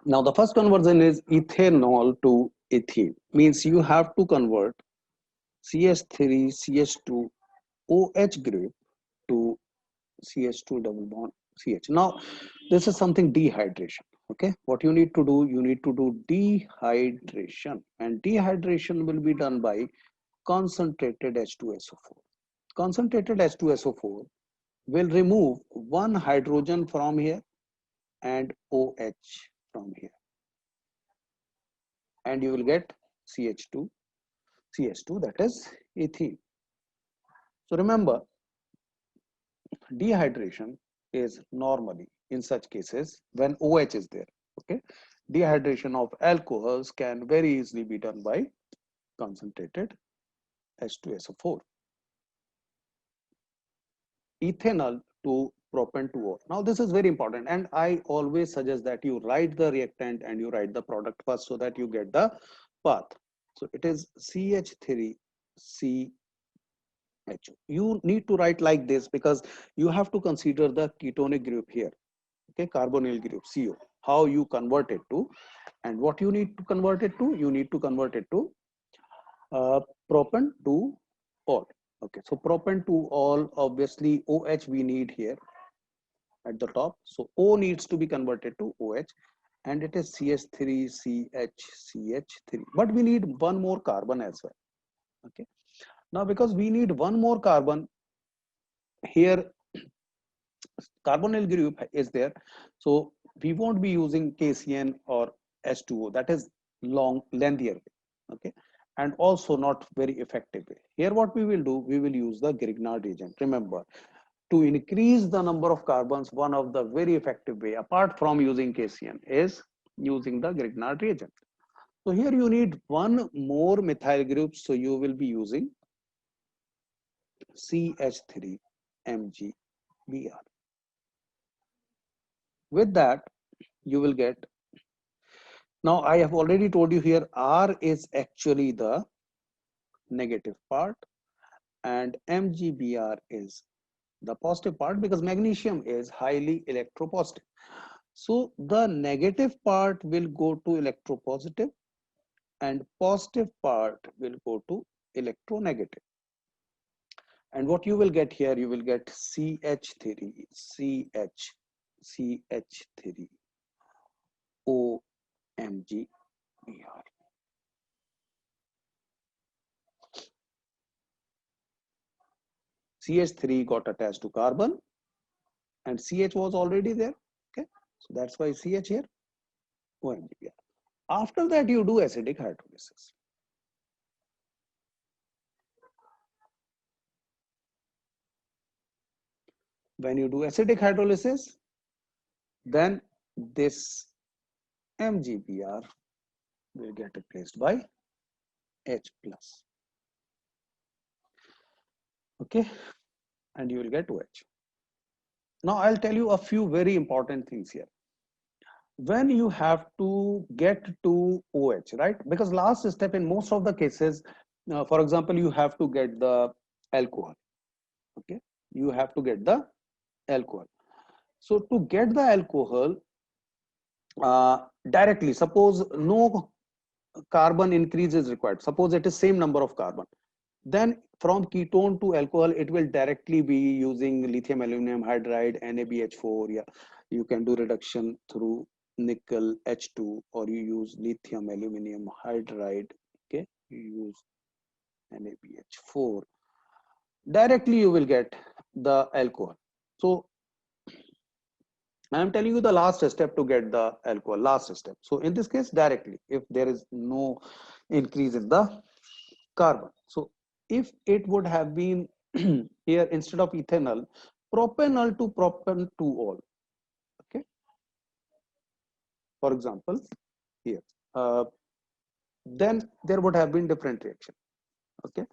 Now the first conversion is ethanol to ethene, means you have to convert CH3 CH2 OH group to CH2 double bond CH. Now this is something dehydration. Okay, what you need to do, you need to do dehydration, and dehydration will be done by concentrated H2SO4. Concentrated H2SO4 will remove one hydrogen from here and OH from here, and you will get CH2 CH2, that is ethene. So remember, dehydration is normally in such cases when OH is there. Okay, dehydration of alcohols can very easily be done by concentrated H2SO4. Ethanol to propane 2O. Now this is very important, and I always suggest that you write the reactant and you write the product first so that you get the path. So it is CH3CHO. You need to write like this because you have to consider the ketonic group here. Okay, carbonyl group CO. How you convert it to, and what you need to convert it to? You need to convert it to propane to all. Okay, so propane to all, obviously OH we need here at the top. So O needs to be converted to OH, and it is CH3CH3. But we need one more carbon as well. Okay, now because we need one more carbon here, carbonyl group is there, so we won't be using KCN or H2O. That is lengthier way. Okay, and also not very effective way. Here what we will do, we will use the Grignard reagent. Remember, to increase the number of carbons, one of the very effective way apart from using KCN is using the Grignard reagent. So here you need one more methyl group, so you will be using CH3MgBr. With that you will get, now I have already told you here R is actually the negative part and MgBr is the positive part because magnesium is highly electropositive. So the negative part will go to electropositive and positive part will go to electronegative. And what you will get here, you will get CH3 CH3 OMgBr. CH3 got attached to carbon and CH was already there. Okay, so that's why CH here, OMgBr. After that you do acidic hydrolysis. When you do acidic hydrolysis, then this MgBr will get replaced by H plus. Okay, and you will get OH. Now I'll tell you a few very important things here. When you have to get to OH, right? Because last step in most of the cases, for example, you have to get the alcohol. Okay, you have to get the alcohol. So to get the alcohol directly, suppose no carbon increase is required, suppose it is same number of carbon, then from ketone to alcohol it will directly be using lithium aluminum hydride NaBH4. Yeah, you can do reduction through nickel H2 or you use lithium aluminum hydride. Okay, you use NaBH4, directly you will get the alcohol. So I am telling you the last step to get the alcohol, last step. So in this case, directly, if there is no increase in the carbon. So if it would have been here instead of ethanol, propanol to propan to all. Okay. For example, here, then there would have been different reaction. Okay.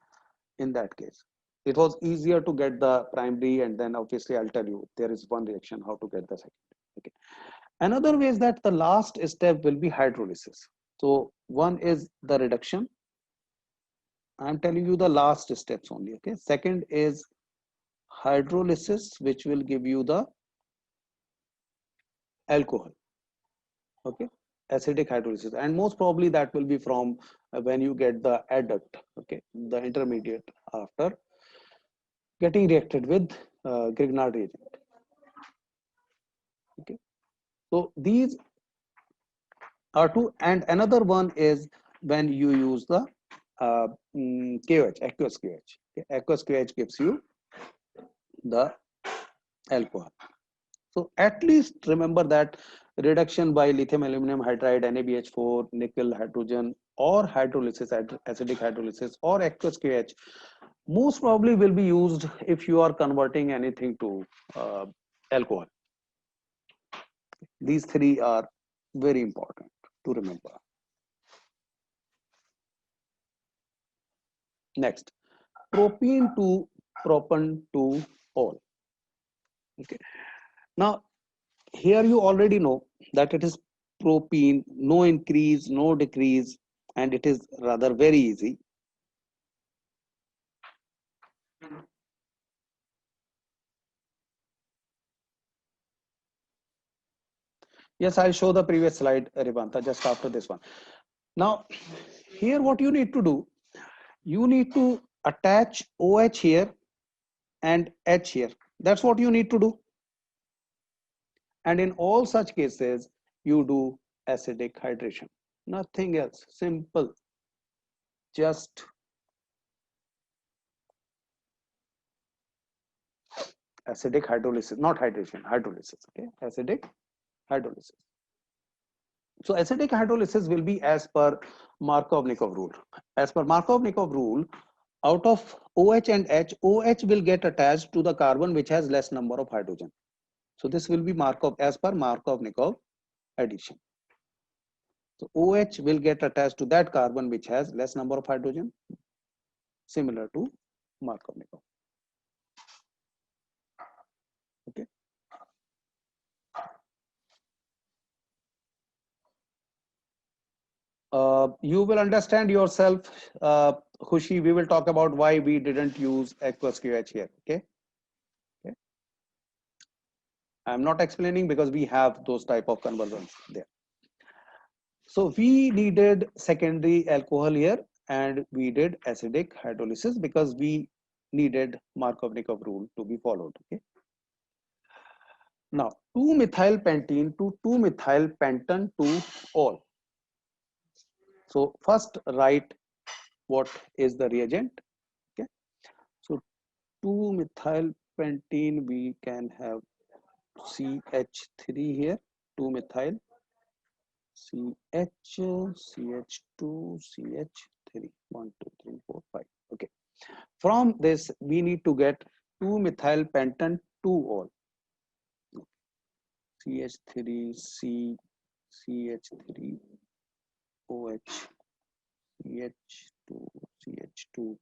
In that case, it was easier to get the primary, and then obviously I'll tell you there is one reaction how to get the second. Okay. Another way is that the last step will be hydrolysis. So one is the reduction. I'm telling you the last steps only. Okay. Second is hydrolysis, which will give you the alcohol. Okay. acidic hydrolysis, and most probably that will be from when you get the adduct, okay, the intermediate after getting reacted with Grignard reagent. Okay, so these are two, and another one is when you use the KOH, aqueous KOH. Okay, aqueous KOH gives you the alcohol. So at least remember that reduction by lithium aluminum hydride, NaBH4, nickel, hydrogen, or hydrolysis, acidic hydrolysis, or aqueous KOH most probably will be used if you are converting anything to alcohol. These three are very important to remember. Next, propene to propan to all. Okay. Now, here you already know that it is propene, no increase, no decrease, and it is rather very easy. Yes, I'll show the previous slide, Rivanta, just after this one. Now, here what you need to do, you need to attach OH here and H here. That's what you need to do. And in all such cases, you do acidic hydration. Nothing else, simple. Just acidic hydrolysis, not hydration, hydrolysis, okay? Acidic hydrolysis. So acidic hydrolysis will be as per Markov-Nikov rule. As per Markov-Nikov rule, out of OH and H, OH will get attached to the carbon which has less number of hydrogen. So this will be Markov as per Markov-Nikov addition. So OH will get attached to that carbon which has less number of hydrogen, similar to Markov-Nikov. Okay. You will understand yourself, Khushi. We will talk about why we didn't use aqueous QH here. Okay. Okay. I'm not explaining because we have those type of conversions there. So we needed secondary alcohol here, and we did acidic hydrolysis because we needed Markov-Nikov rule to be followed. Okay. Now 2-methyl pentene to 2-methyl pentan to all. So first write what is the reagent. Okay. So 2-methyl pentene, we can have CH3 here, 2-methyl, CH, CH2, CH3, 1, 2, 3, 4, 5. Okay. From this, we need to get 2-methyl pentan 2-ol. CH3, C, CH3, OH, CH2, CH2,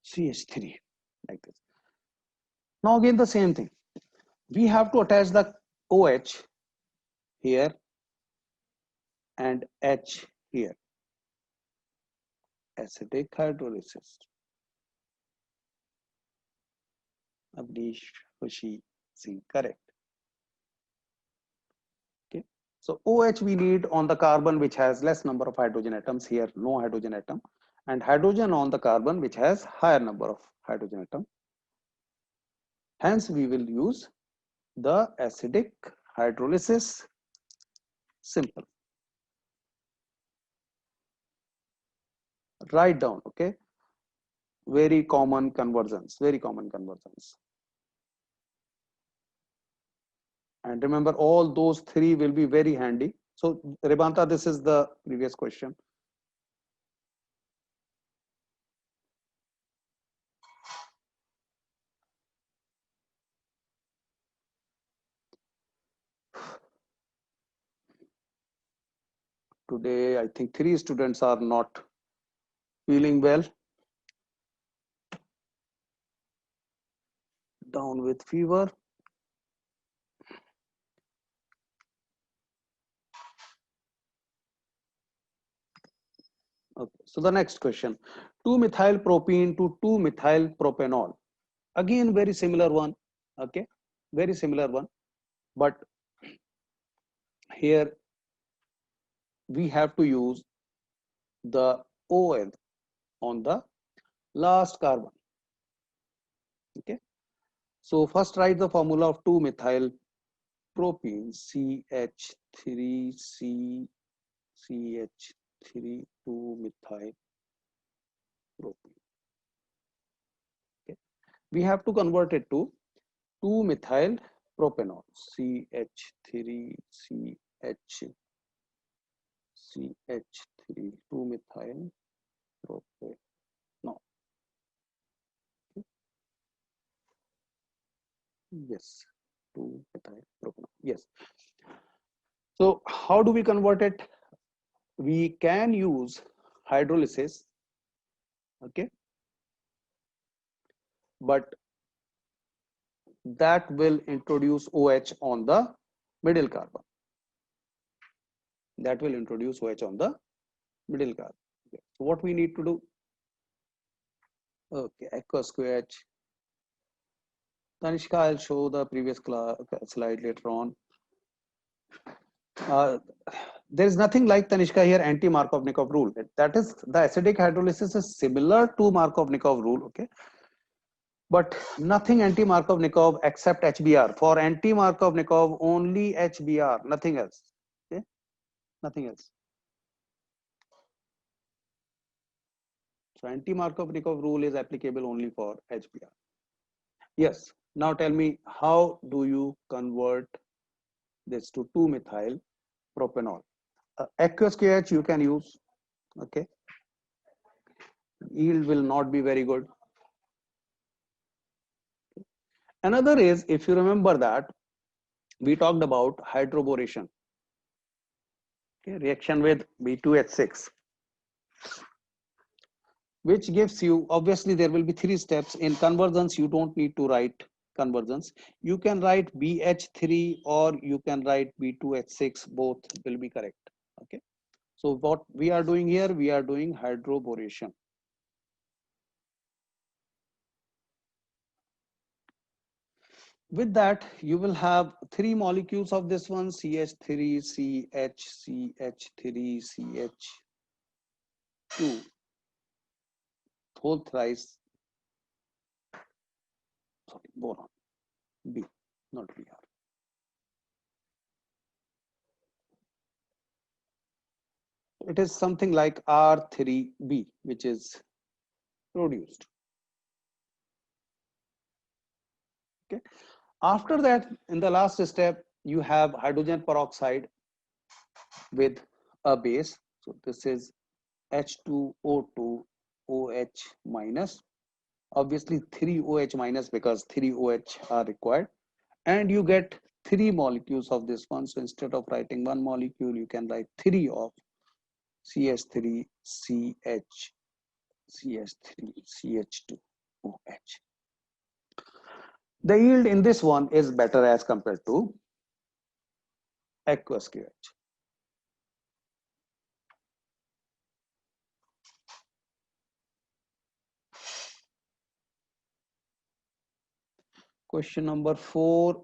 CH3, like this. Now again the same thing. We have to attach the OH here and H here. Acidic hydrolysis. Abdish, Khushi, C, correct. Okay. So OH we need on the carbon which has less number of hydrogen atoms, here no hydrogen atom, and hydrogen on the carbon which has higher number of hydrogen atom. Hence we will use the acidic hydrolysis. Simple. Write down, okay? Very common conversions, very common conversions. And remember, all those three will be very handy. So Rebanta, this is the previous question. Today, I think 3 students are not feeling well. Down with fever. Okay, so the next question, 2-methyl propene to 2-methyl propanol. Again, very similar one, okay, very similar one. But here we have to use the ON on the last carbon. Okay. So first write the formula of 2-methyl propene, CH3C CH3 2-methyl propene. Okay. We have to convert it to 2-methyl propanol, CH3 2-methyl propanol. Yes, 2-methyl propanol. Yes. So how do we convert it? We can use hydrolysis, okay, but that will introduce OH on the middle carbon. That will introduce OH on the middle carbon. Okay. So what we need to do? Okay, aqueous QH. Tanishka, I'll show the previous slide later on. There is nothing like, Tanishka, here anti-Markovnikov rule. That is, the acidic hydrolysis is similar to Markovnikov rule, okay, but nothing anti-Markovnikov except HBr. For anti-Markovnikov, only HBr, nothing else. Okay, nothing else. So anti-Markovnikov rule is applicable only for HBr. Yes. Now tell me, how do you convert this to 2-methyl propanol? Aqueous KH you can use. Okay. Yield will not be very good. Another is, if you remember that we talked about hydroboration. Okay, reaction with B2H6, which gives you, obviously there will be 3 steps in conversions. You don't need to write conversions. You can write BH3 or you can write B2H6, both will be correct. Okay. So what we are doing here, we are doing hydroboration. With that, you will have 3 molecules of this one, CH3, CH, CH3, CH2, whole thrice, sorry, boron, B, not Br. It is something like R3B, which is produced. Okay. After that, in the last step, you have hydrogen peroxide with a base. So this is H2O2 OH minus, obviously 3 OH minus because 3 OH are required, and you get 3 molecules of this one. So instead of writing 1 molecule, you can write 3 of CH3 CH CH3 CH2 OH. The yield in this one is better as compared to aqueous QH. Question number 4.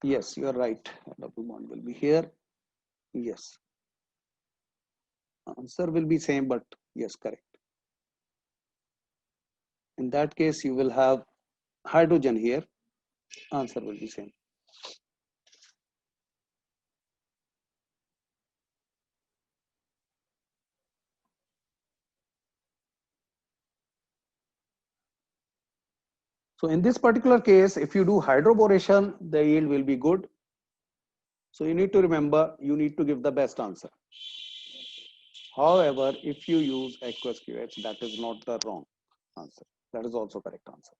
Yes, you are right. Double bond will be here. Yes. Answer will be same, but yes, correct. In that case, you will have hydrogen here. Answer will be same. So in this particular case, if you do hydroboration, the yield will be good. So you need to remember, you need to give the best answer. However, if you use aqueous QH, that is not the wrong answer. That is also correct answer.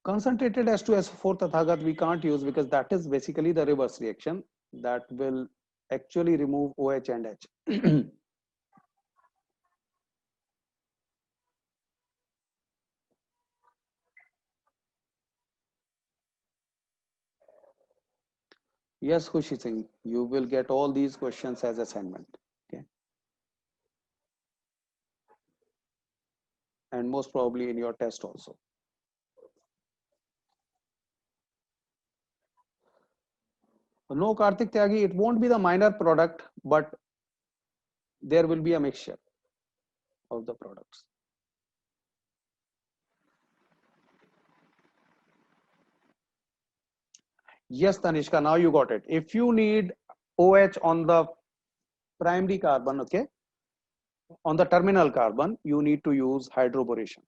Concentrated H2SO4 Tathagat we can't use because that is basically the reverse reaction that will actually remove OH and H. Yes, Khushi Singh, you will get all these questions as assignment. Okay. and most probably in your test also. No, Karthik Tyagi, it won't be the minor product, but there will be a mixture of the products. Yes, Tanishka, now you got it. If you need OH on the primary carbon, okay, on the terminal carbon, you need to use hydroboration.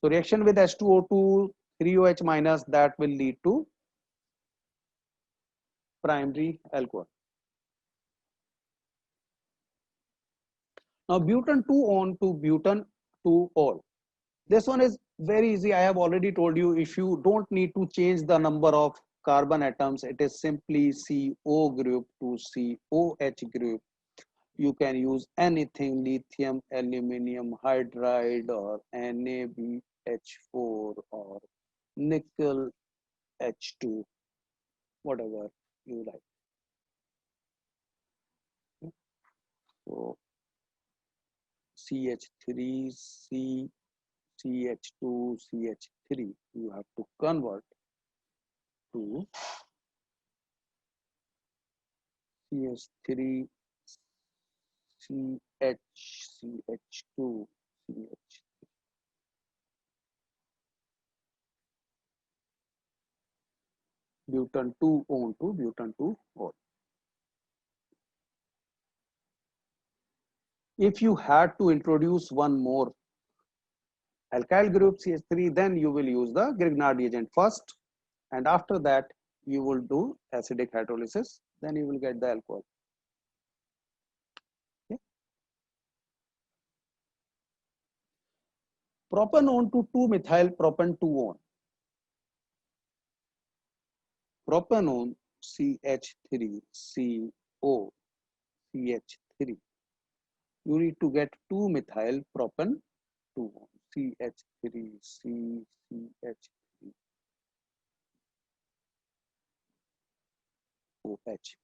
So reaction with H2O2, 3OH minus, that will lead to primary alcohol. Now butane 2-on to butane 2-ol. This one is very easy. I have already told you, if you don't need to change the number of carbon atoms, it is simply CO group to COH group. You can use anything, lithium, aluminum hydride, or NaBH4, or nickel H2, whatever you like. So CH3, CH2, CH3, you have to convert to CH3, CH2, CH. Butane 2-on to butane 2-ol. If you had to introduce one more alkyl group CH3, then you will use the Grignard reagent first, and after that you will do acidic hydrolysis, then you will get the alcohol. Okay. Propanone to 2-methyl propan 2-on. Propanone CH3CO CH3. You need to get 2-methyl propan 2-on. CH3 CH3 OH.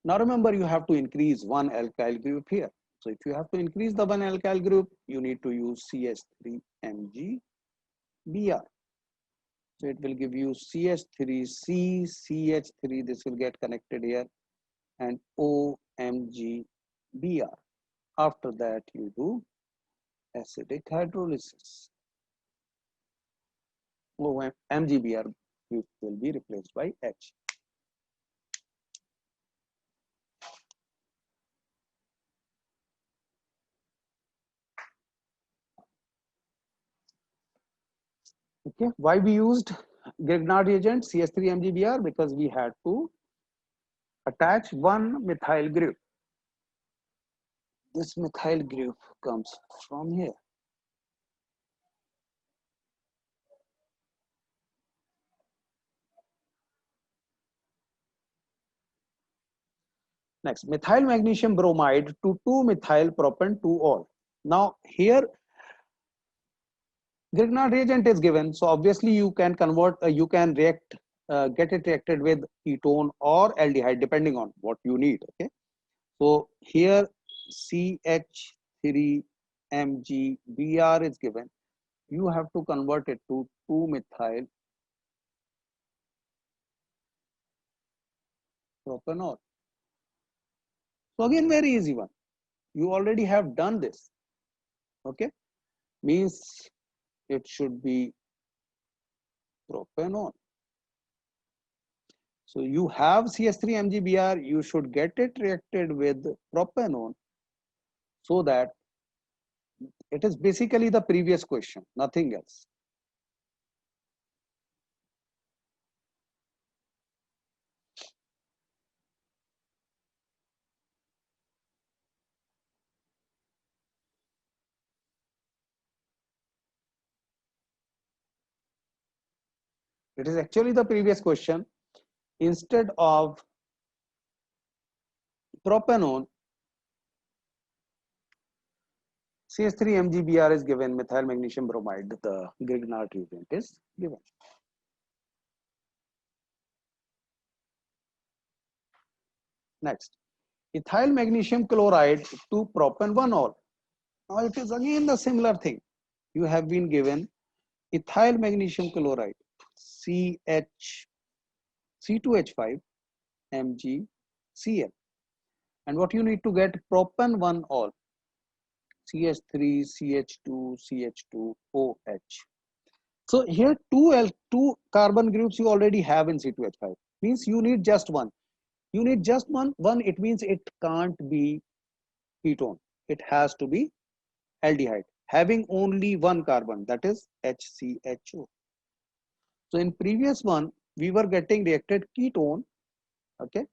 Now remember, you have to increase one alkyl group here. So if you have to increase the one alkyl group, you need to use CH3MgBr. So it will give you CH3C, CH3, this will get connected here, and OMgBr. After that, you do acidic hydrolysis. MgBr will be replaced by H. Okay, why we used Grignard reagent CH3MgBr? Because we had to attach one methyl group. This methyl group comes from here. Next, methyl magnesium bromide to 2-methyl propan 2-ol. Now here Grignard reagent is given, so obviously you can convert, you can react, get it reacted with ketone or aldehyde depending on what you need. Okay, so here CH3MgBr is given. You have to convert it to 2-methyl propanol. So again, very easy one. You already have done this. Okay, means it should be propanol. So you have CH3MgBr, you should get it reacted with propanol, so that it is basically the previous question, nothing else. It is actually the previous question. Instead of propanol, CH3MgBr is given, methyl magnesium bromide, the Grignard reagent is given. Next, ethyl magnesium chloride to propan-1-ol. Now it is again the similar thing. You have been given ethyl magnesium chloride CH C2H5 MgCl, and what you need to get propan-1-ol CH3 CH2 CH2OH. So here two carbon groups you already have in C2H5, means you need just one. You need just one, it means it can't be ketone. It has to be aldehyde having only one carbon, that is HCHO. So in previous one we were getting reacted ketone, okay,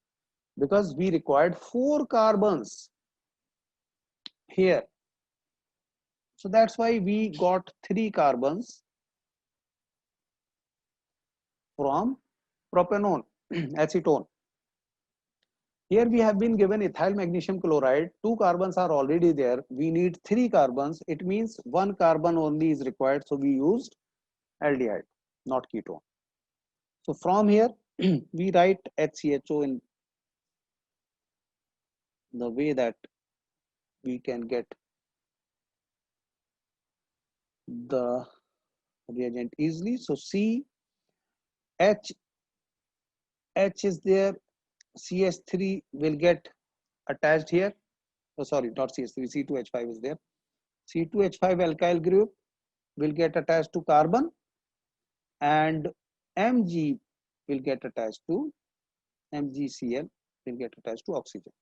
because we required 4 carbons here. So that's why we got 3 carbons from propanol, acetone. Here we have been given ethyl magnesium chloride, 2 carbons are already there. We need 3 carbons. It means 1 carbon only is required. So we used aldehyde, not ketone. So from here, we write HCHO in the way that we can get the reagent easily. So C, H is there, CH3 will get attached here. Oh, sorry, not CH3, C2H5 is there. C2H5 alkyl group will get attached to carbon, and Mg will get attached to MgCl will get attached to oxygen.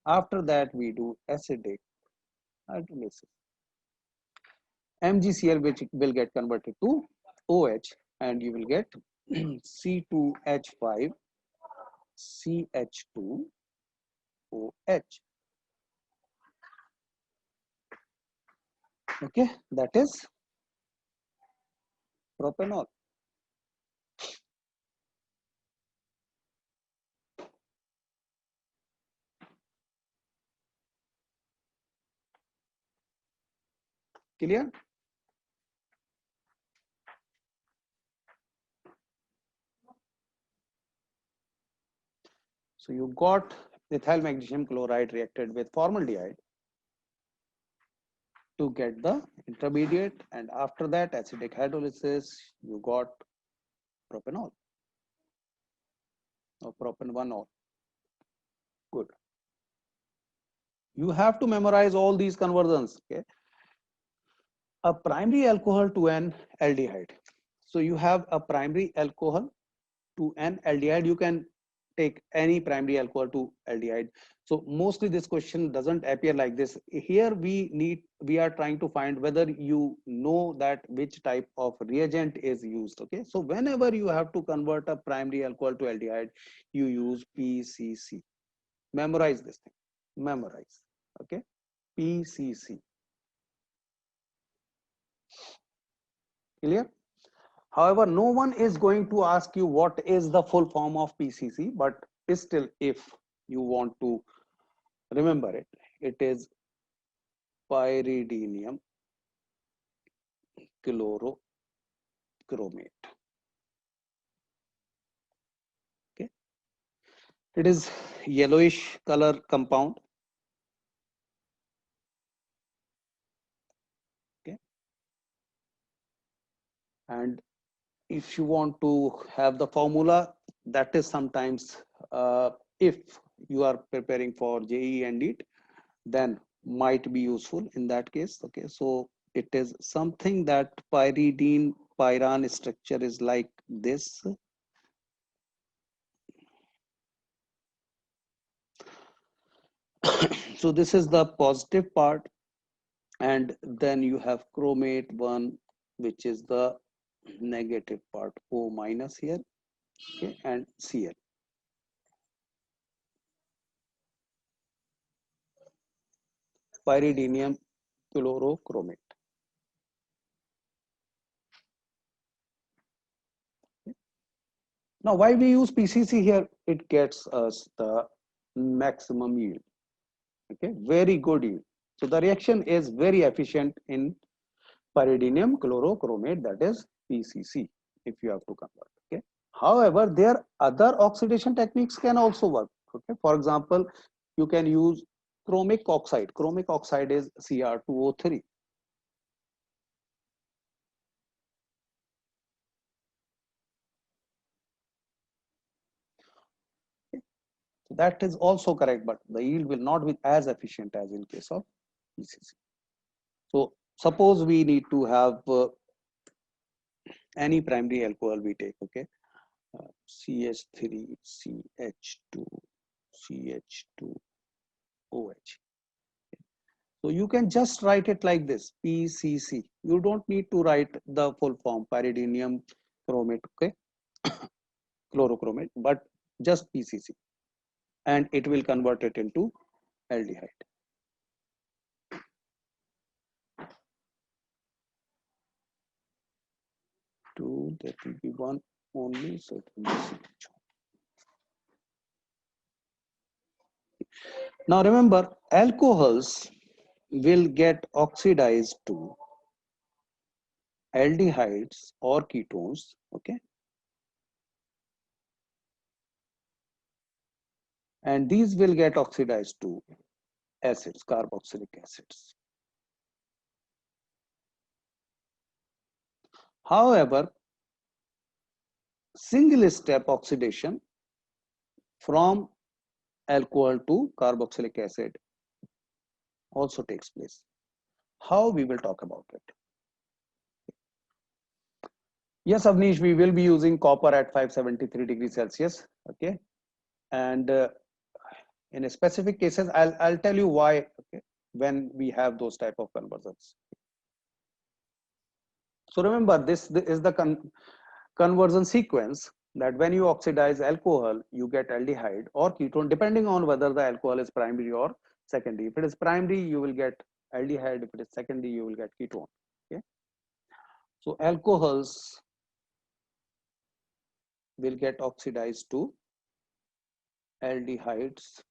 After that, we do acidic hydrolysis. MgCl which will get converted to OH, and you will get C2H5 CH2OH. Okay, that is propanol. Clear? So you got ethyl magnesium chloride reacted with formaldehyde to get the intermediate, and after that acidic hydrolysis you got propanol or propan-1-ol. Good. You have to memorize all these conversions. Okay, a primary alcohol to an aldehyde. So you have a primary alcohol to an aldehyde. You can take any primary alcohol to aldehyde. So mostly this question doesn't appear like this. Here we are trying to find whether you know that which type of reagent is used. Okay, so whenever you have to convert a primary alcohol to aldehyde, you use PCC. Memorize this thing. Memorize. Okay, PCC. Clear? However, no one is going to ask you what is the full form of PCC, but still, if you want to remember it, it is pyridinium chlorochromate. Okay, it is yellowish color compound. Okay, and if you want to have the formula, that is sometimes if you are preparing for JEE and NEET, then might be useful in that case. Okay, so it is something that pyridine pyran structure is like this. So this is the positive part, and then you have chromate 1, which is the negative part, O minus here. Okay, and Cl. Pyridinium chlorochromate. Now, why we use PCC here? It gets us the maximum yield. Okay, very good yield. So the reaction is very efficient in pyridinium chlorochromate, that is PCC, if you have to convert. Okay. However, there other oxidation techniques can also work. Okay. For example, you can use chromic oxide. Chromic oxide is Cr2O3. So that is also correct, but the yield will not be as efficient as in case of PCC. So suppose we need to have any primary alcohol we take, okay, CH3, CH2, CH2OH. So you can just write it like this, PCC. You don't need to write the full form, pyridinium chromate, okay, chlorochromate, but just PCC, and it will convert it into aldehyde. Two, that will be one only, so it will be CH. Now remember, alcohols will get oxidized to aldehydes or ketones, okay, and these will get oxidized to acids, carboxylic acids. However, single step oxidation from alcohol to carboxylic acid also takes place. How, we will talk about it. Yes, Avnish, we will be using copper at 573 degrees Celsius, okay, and in specific cases, I'll tell you why, okay, when we have those type of conversions. So remember, this is the conversion sequence, that when you oxidize alcohol, you get aldehyde or ketone, depending on whether the alcohol is primary or secondary. If it is primary, you will get aldehyde. If it is secondary, you will get ketone. Okay. So alcohols will get oxidized to aldehydes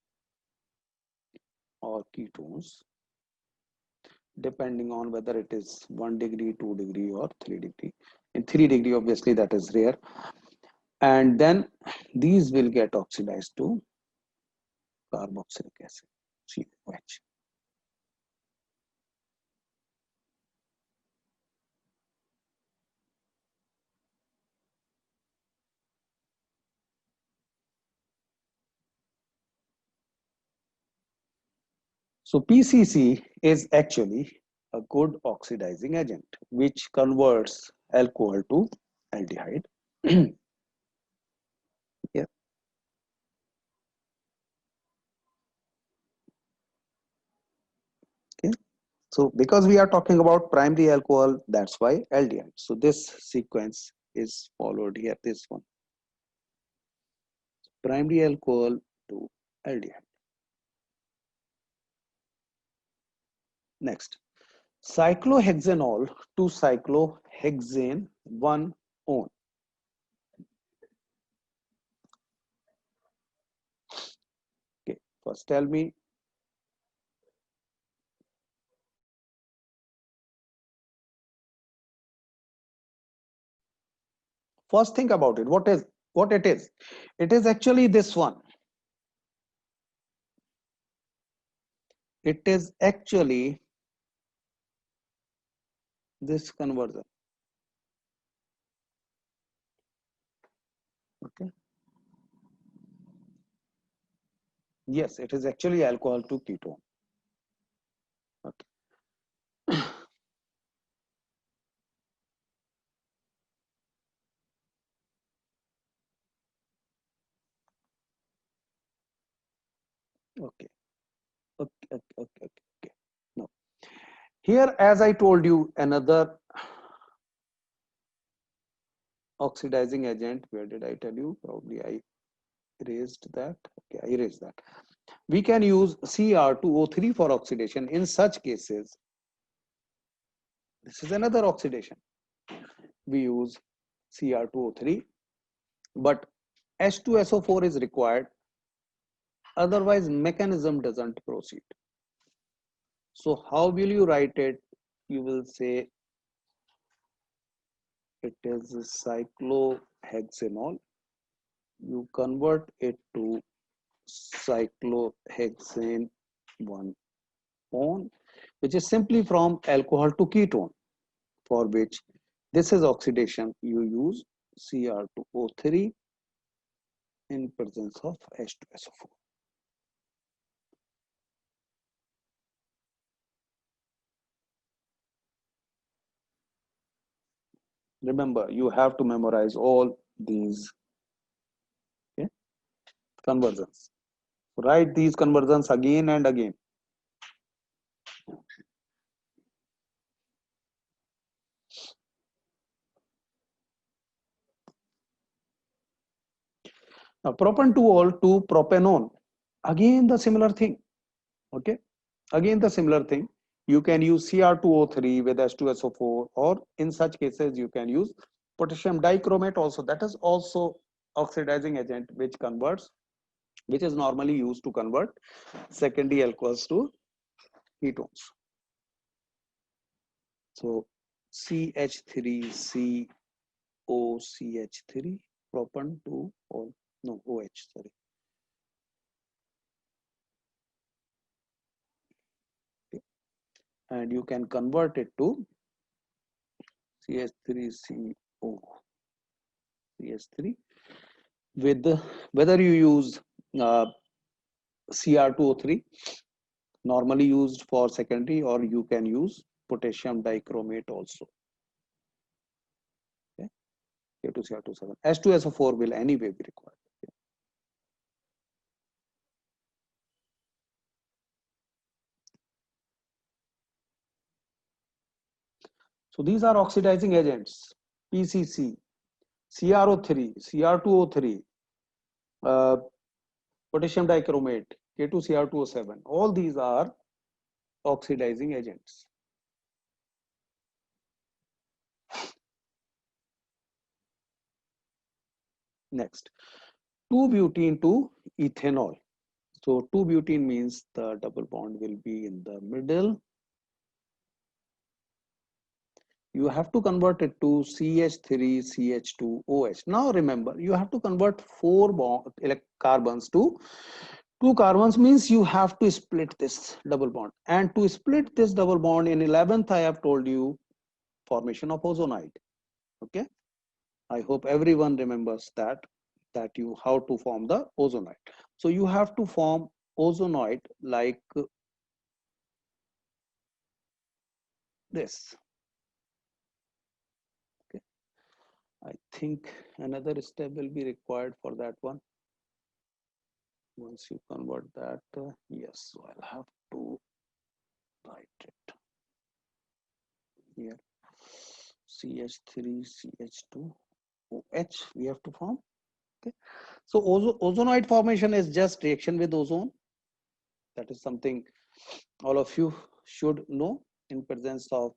or ketones, depending on whether it is 1 degree, 2 degree, or 3 degree. In 3 degree, obviously, that is rare. And then these will get oxidized to carboxylic acid, COH. So PCC is actually a good oxidizing agent which converts alcohol to aldehyde. Yeah. Okay. So because we are talking about primary alcohol, that's why aldehyde. So this sequence is followed here, this one. Primary alcohol to aldehyde. Next, cyclohexanol to cyclohexane 1-one. Okay, first tell me. First think about it. What it is? It is actually this one. It is actually this conversion. Okay. Yes, it is actually alcohol to ketone. Okay. Okay. Okay. Okay. Okay. Okay. No. Here, as I told you, another oxidizing agent. Where did I tell you? Probably I erased that. Okay, I erased that. We can use Cr2O3 for oxidation. In such cases, this is another oxidation. We use Cr2O3, but H2SO4 is required. Otherwise, mechanism doesn't proceed. So how will you write it? You will say it is cyclohexanol. You convert it to cyclohexane 1 on, which is simply from alcohol to ketone, for which this is oxidation. You use Cr2O3 in presence of H2SO4. Remember, you have to memorize all these, okay, conversions. Write these conversions again and again. Now, propan-2-ol to propanone, again the similar thing. Okay, again the similar thing. You can use Cr2O3 with H2SO4, or in such cases you can use potassium dichromate also. That is also oxidizing agent which converts, which is normally used to convert secondary alcohols to ketones. So CH3COCH3 propan to, or no, OH, sorry. Okay. And you can convert it to CH3CO CH3 with whether you use Cr2O3, normally used for secondary, or you can use potassium dichromate also. Okay. K2Cr27. H2SO4 will anyway be required. Okay. So these are oxidizing agents: PCC, CrO3, Cr2O3, potassium dichromate, K2Cr2O7. All these are oxidizing agents. Next, 2-butene to ethanol. So 2-butene means the double bond will be in the middle. You have to convert it to CH3CH2OH. Now remember, you have to convert 4 carbons to 2 carbons, means you have to split this double bond. And to split this double bond, in 11th I have told you formation of ozonide. Okay, I hope everyone remembers that you how to form the ozonide. So you have to form ozonide like this. Okay, I think another step will be required for that one. Once you convert that, yes, so I'll have to write it here. CH3CH2OH we have to form. Okay, so ozonide formation is just reaction with ozone. That is something all of you should know in presence of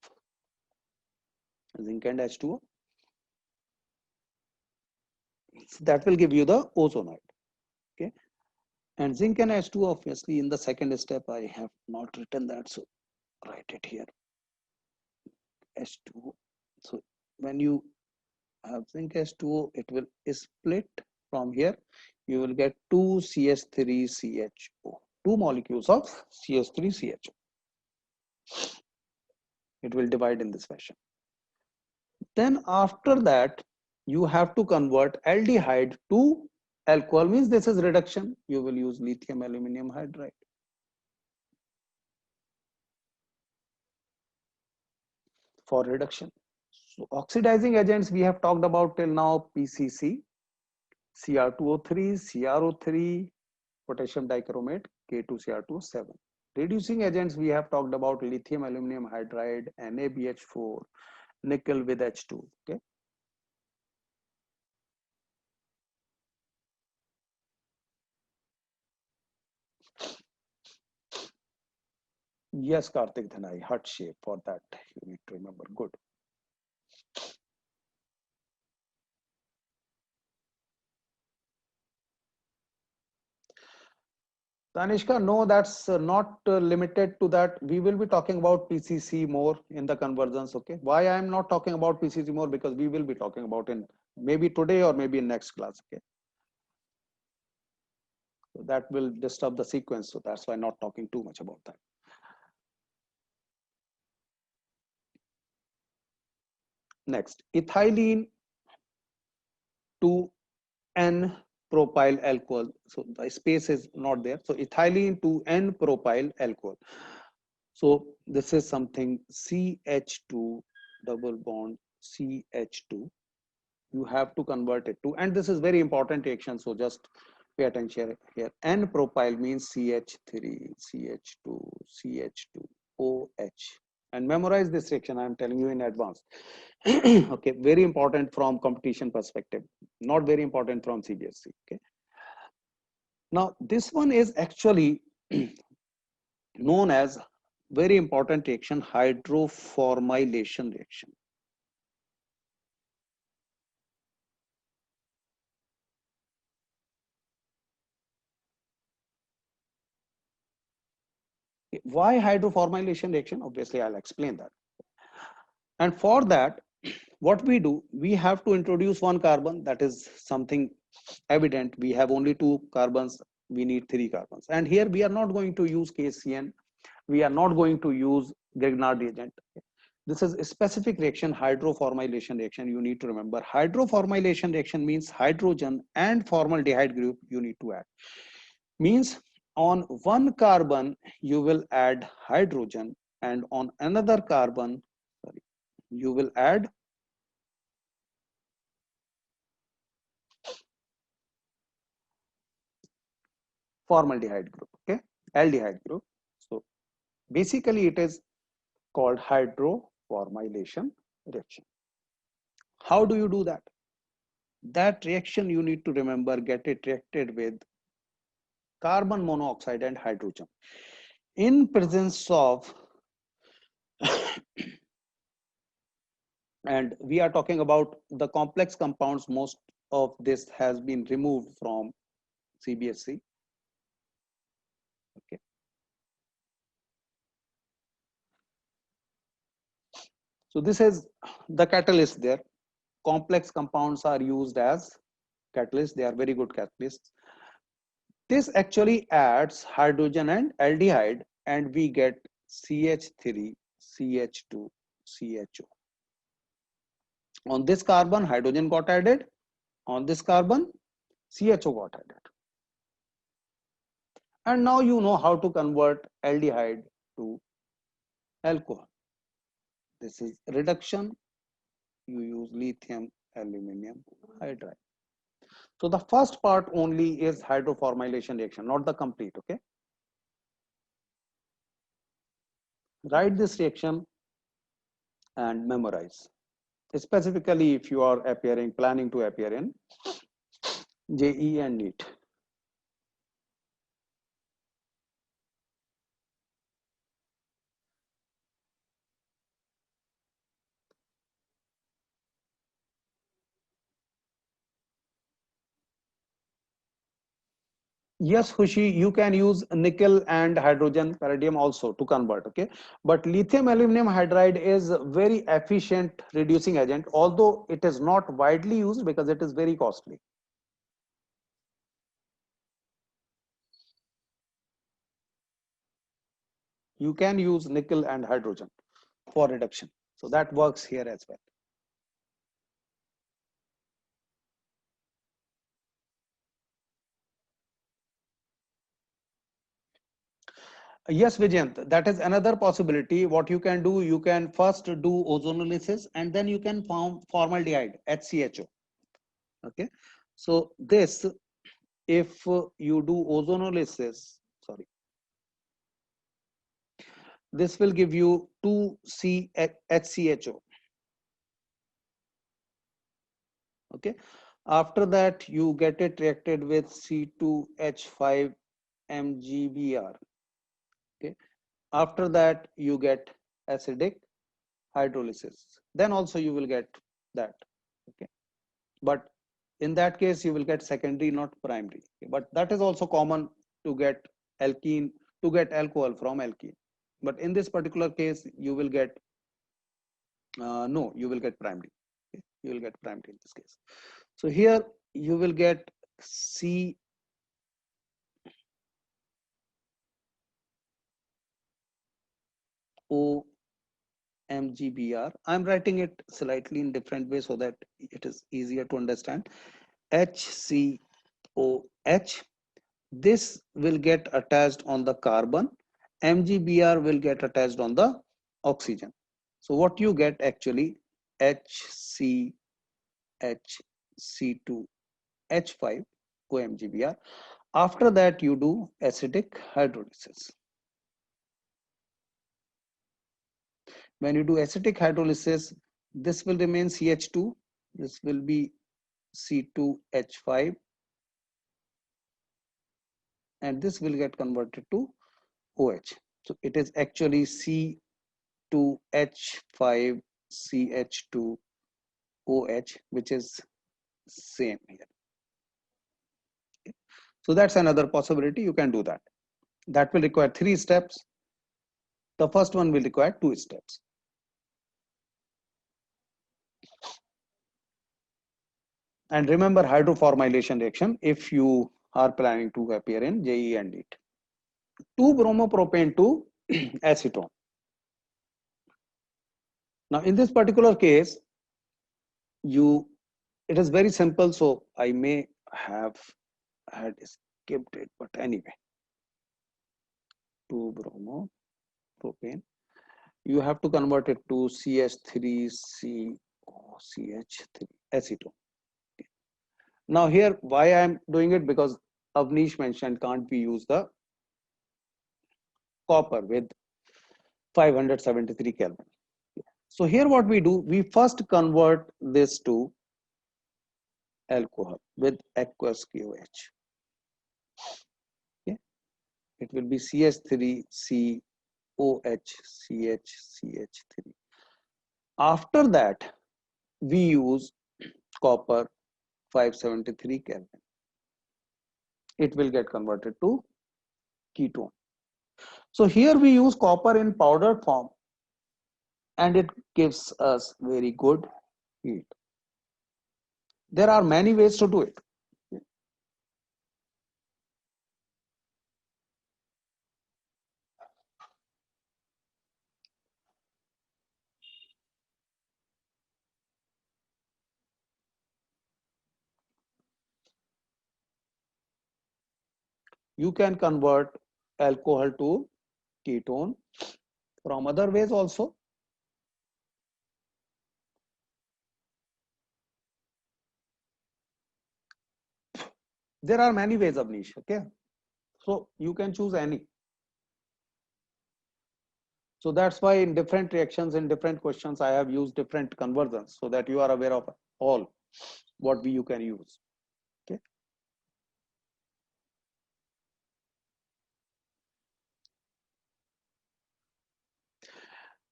zinc and H2O. So that will give you the ozonide. Okay, and zinc and H2O, obviously in the second step I have not written that, so write it here. H2O. So when you have zinc H2O, it will split from here. You will get 2 CH3CHO, 2 molecules of CH3CHO. It will divide in this fashion. Then after that, you have to convert aldehyde to alcohol, means this is reduction. You will use lithium aluminum hydride. For reduction. So oxidizing agents we have talked about till now: PCC, Cr2O3, CrO3, potassium dichromate, K2Cr2O7. Reducing agents we have talked about: lithium aluminum hydride, NaBH4, nickel with H2. Okay. Yes, Karthik Dhanai, heart shape, for that you need to remember. Good. Tanishka, no, that's not limited to that. We will be talking about PCC more in the conversions. Okay. Why I am not talking about PCC more? Because we will be talking about in maybe today or maybe in next class. Okay. So that will disturb the sequence. So that's why I'm not talking too much about that. Next, ethylene to N-propyl alcohol. So the space is not there. So ethylene to N-propyl alcohol. So this is something CH2 double bond CH2. You have to convert it to, and this is very important reaction. So just pay attention here. N-propyl means CH3, CH2, CH2, OH. And memorize this reaction. I am telling you in advance. Okay, very important from competition perspective, not very important from CBSE. Okay, now this one is actually known as very important reaction, hydroformylation reaction. Why hydroformylation reaction? Obviously, I'll explain that. And for that, what we do, we have to introduce one carbon. That is something evident. We have only two carbons. We need three carbons. And here we are not going to use KCN. We are not going to use Grignard reagent. This is a specific reaction, hydroformylation reaction. You need to remember, hydroformylation reaction means hydrogen and formaldehyde group you need to add. Means on one carbon you will add hydrogen, and on another carbon, sorry, you will add formaldehyde group. Okay, aldehyde group. So basically it is called hydroformylation reaction. How do you do that? That reaction you need to remember, get it reacted with carbon monoxide and hydrogen in presence of and we are talking about the complex compounds. Most of this has been removed from CBSE. Okay, so this is the catalyst there. Complex compounds are used as catalysts. They are very good catalysts. This actually adds hydrogen and aldehyde, and we get CH3, CH2, CHO. On this carbon, hydrogen got added. On this carbon, CHO got added. And now you know how to convert aldehyde to alcohol. This is reduction. You use lithium aluminum hydride. So the first part only is hydroformylation reaction, not the complete. Okay. Write this reaction and memorize. Specifically, if you are planning to appear in JEE and NEET. Yes, Hushi, you can use nickel and hydrogen palladium also to convert. Okay, but lithium aluminum hydride is very efficient reducing agent, although it is not widely used because it is very costly. You can use nickel and hydrogen for reduction, so that works here as well. Yes, Vijayant, that is another possibility. What you can do, you can first do ozonolysis and then you can form formaldehyde, HCHO. Okay, so this, if you do ozonolysis, sorry, this will give you 2CHCHO. Okay, after that you get it reacted with C2H5MgBr. Okay, after that you get acidic hydrolysis, then also you will get that. Okay, but in that case you will get secondary, not primary. Okay, but that is also common to get alkene, to get alcohol from alkene, but in this particular case you will get no, you will get primary. Okay, you will get primary in this case. So here you will get C OMGBr. I'm writing it slightly in different way so that it is easier to understand. HCOH. This will get attached on the carbon. MGBr will get attached on the oxygen. So what you get actually HCHC2H5 OMGBr. After that you do acidic hydrolysis. When you do acidic hydrolysis, this will remain CH2, this will be C2H5, and this will get converted to OH. So it is actually C2H5CH2OH, which is same here. So that's another possibility. You can do that. That will require 3 steps. The first one will require 2 steps. And remember hydroformylation reaction if you are planning to appear in JEE and NEET. 2-bromopropane to acetone. Now in this particular case, it is very simple, so I may have had skipped it, but anyway, 2-bromopropane, you have to convert it to CH3COCH3 acetone. Okay. Now here, why I am doing it, because Avnish mentioned can't we use the copper with 573 Kelvin. So here what we do, we first convert this to alcohol with aqueous KOH. Okay. It will be CH3COHCHCH3. After that, we use copper 573 Kelvin. It will get converted to ketone. So here we use copper in powder form, and it gives us very good heat. There are many ways to do it. You can convert alcohol to ketone from other ways also. There are many ways, Avnish, okay? So you can choose any. So that's why in different reactions, in different questions, I have used different conversions so that you are aware of all what you can use. Okay.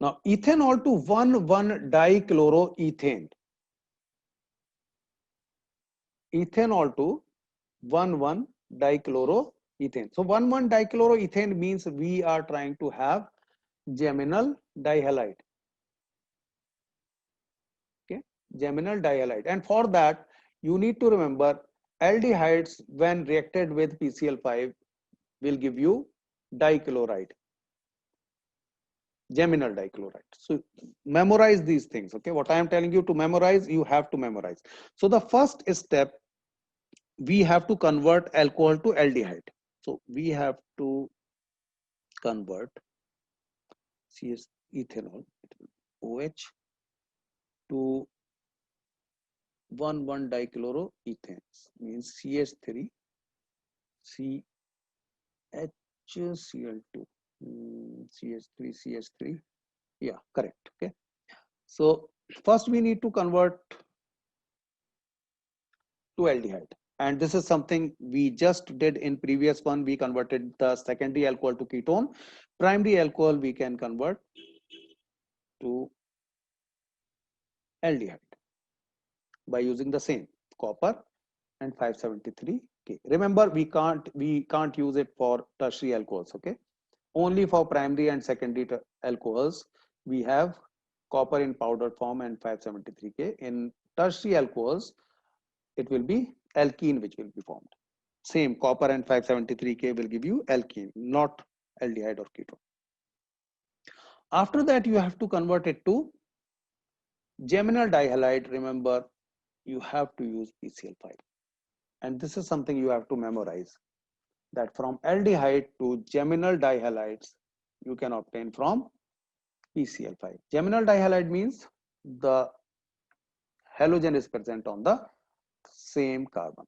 Now, ethanol to 1,1-dichloroethane. Ethanol to 1,1-dichloroethane. So 1,1-dichloroethane means we are trying to have geminal dihalide. Okay, geminal dihalide. And for that, you need to remember aldehydes when reacted with PCl5 will give you dichloride, geminal dichloride. So memorize these things. Okay, what I am telling you to memorize, you have to memorize. So the first step, we have to convert alcohol to aldehyde. So we have to convert CS ethanol OH to 1,1-dichloroethane means CH3 CHCl2 CH3 CH3, yeah, correct. Okay, so first we need to convert to aldehyde, and this is something we just did in previous one. We converted the secondary alcohol to ketone. Primary alcohol we can convert to aldehyde by using the same copper and 573K. Remember, we can't use it for tertiary alcohols. Okay, only for primary and secondary alcohols we have copper in powder form and 573K. In tertiary alcohols, it will be alkene which will be formed. Same copper and 573K will give you alkene, not aldehyde or ketone. After that, you have to convert it to geminal dihalide. Remember, you have to use PCl5. And this is something you have to memorize, that from aldehyde to geminal dihalides, you can obtain from PCl5. Geminal dihalide means the halogen is present on the same carbon.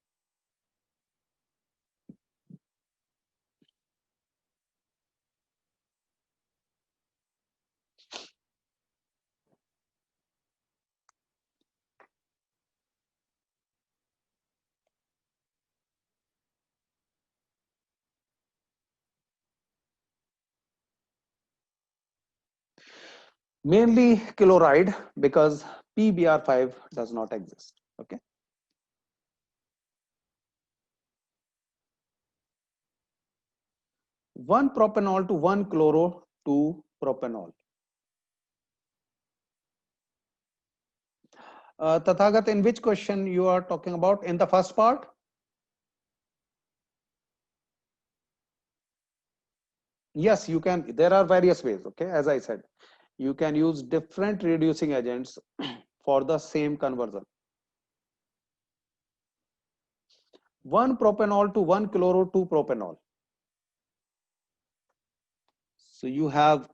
Mainly chloride, because PBr5 does not exist. Okay. One propanol to one chloro to propanol. Tathagat, in which question you are talking about? In the first part? Yes, you can. There are various ways. Okay, as I said, you can use different reducing agents for the same conversion. One propanol to one chloro to propanol. So you have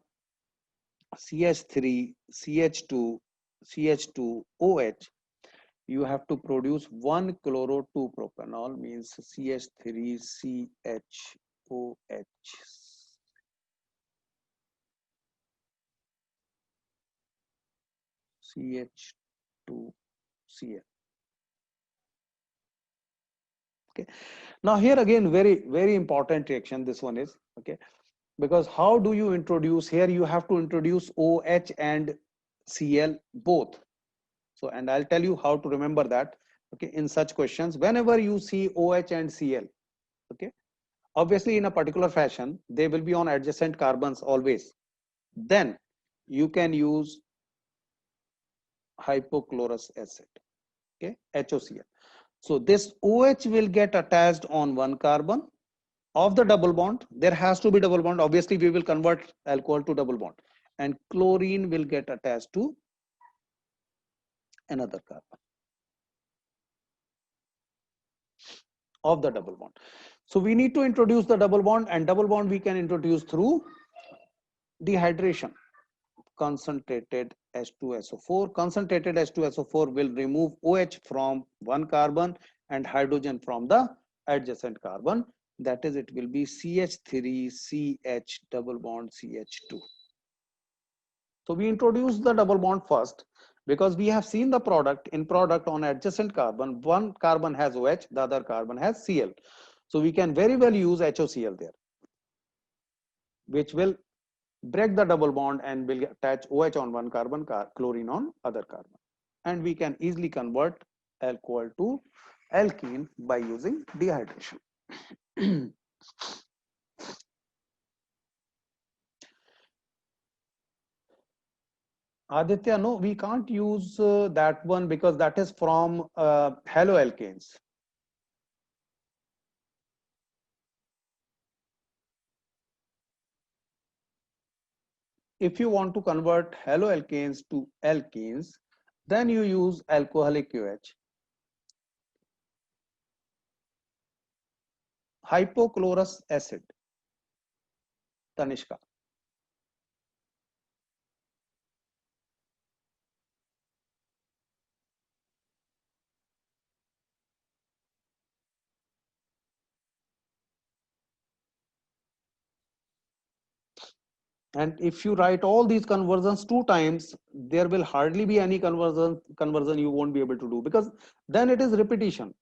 CH3, CH2, CH2OH. You have to produce one chloro 2 propanol, means CH3, CHOH. CH2Cl. Okay. Now here again, very important reaction. This one is okay, because how do you introduce here? You have to introduce OH and Cl both. So, and I'll tell you how to remember that. Okay, in such questions, whenever you see OH and Cl, okay, obviously in a particular fashion, they will be on adjacent carbons always. Then you can use hypochlorous acid, okay, HOCl. So this OH will get attached on one carbon of the double bond. There has to be double bond. Obviously, we will convert alcohol to double bond, and chlorine will get attached to another carbon of the double bond. So we need to introduce the double bond, and double bond we can introduce through dehydration. Concentrated H2SO4. Concentrated H2SO4 will remove OH from one carbon and hydrogen from the adjacent carbon. That is, it will be CH3CH double bond CH2. So we introduce the double bond first, because we have seen the product. In product on adjacent carbon, one carbon has OH, the other carbon has Cl. So we can very well use HOCl there, which will break the double bond and will attach OH on one carbon, chlorine on other carbon. And we can easily convert alcohol to alkene by using dehydration. Aditya, no, we can't use that one, because that is from haloalkanes. If you want to convert haloalkanes to alkenes, then you use alcoholic OH. Hypochlorous acid, Tanishka. And if you write all these conversions two times, there will hardly be any conversion you won't be able to do, because then it is repetition.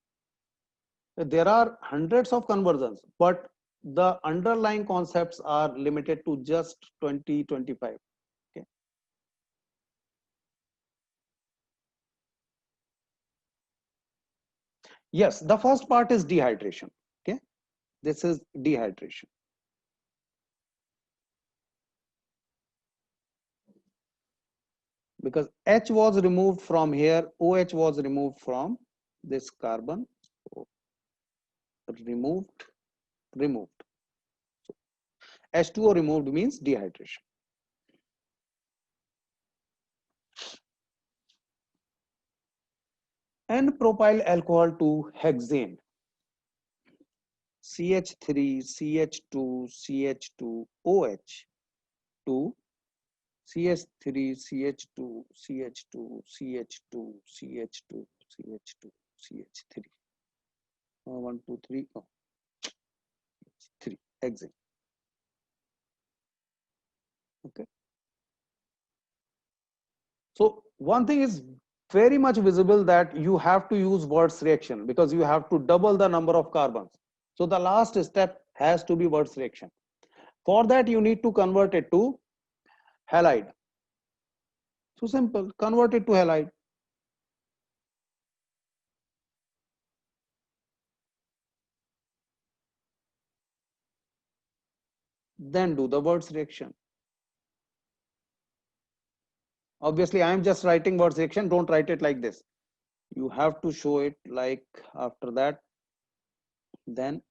There are hundreds of conversions, but the underlying concepts are limited to just 20, 25. Okay. Yes, the first part is dehydration. Okay, this is dehydration. Because H was removed from here, OH was removed from this carbon. So removed, removed. So H2O removed means dehydration. N-propyl alcohol to hexane. CH3, CH2, CH2, OH to CH3, CH2, CH2, CH2, CH2, CH2, CH3. 1, 2, 3. Oh, 3. Hexane. Okay. So one thing is very much visible that you have to use Wurtz reaction because you have to double the number of carbons. So the last step has to be Wurtz reaction. For that, you need to convert it to halide. So simple, convert it to halide. Then do the Wurtz reaction. Obviously, I am just writing Wurtz reaction. Don't write it like this. You have to show it like after that. Then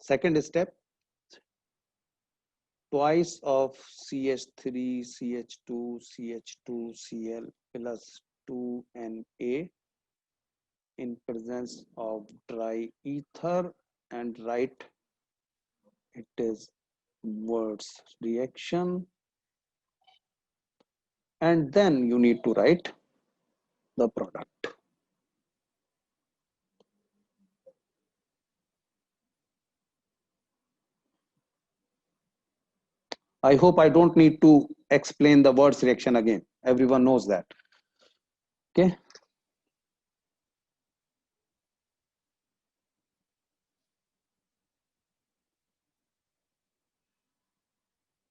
second step, twice of CH3, CH2, CH2, Cl plus 2Na in presence of dry ether, and write it is Wurtz reaction. And then you need to write the product. I hope I don't need to explain the Wurtz reaction again. Everyone knows that. Okay.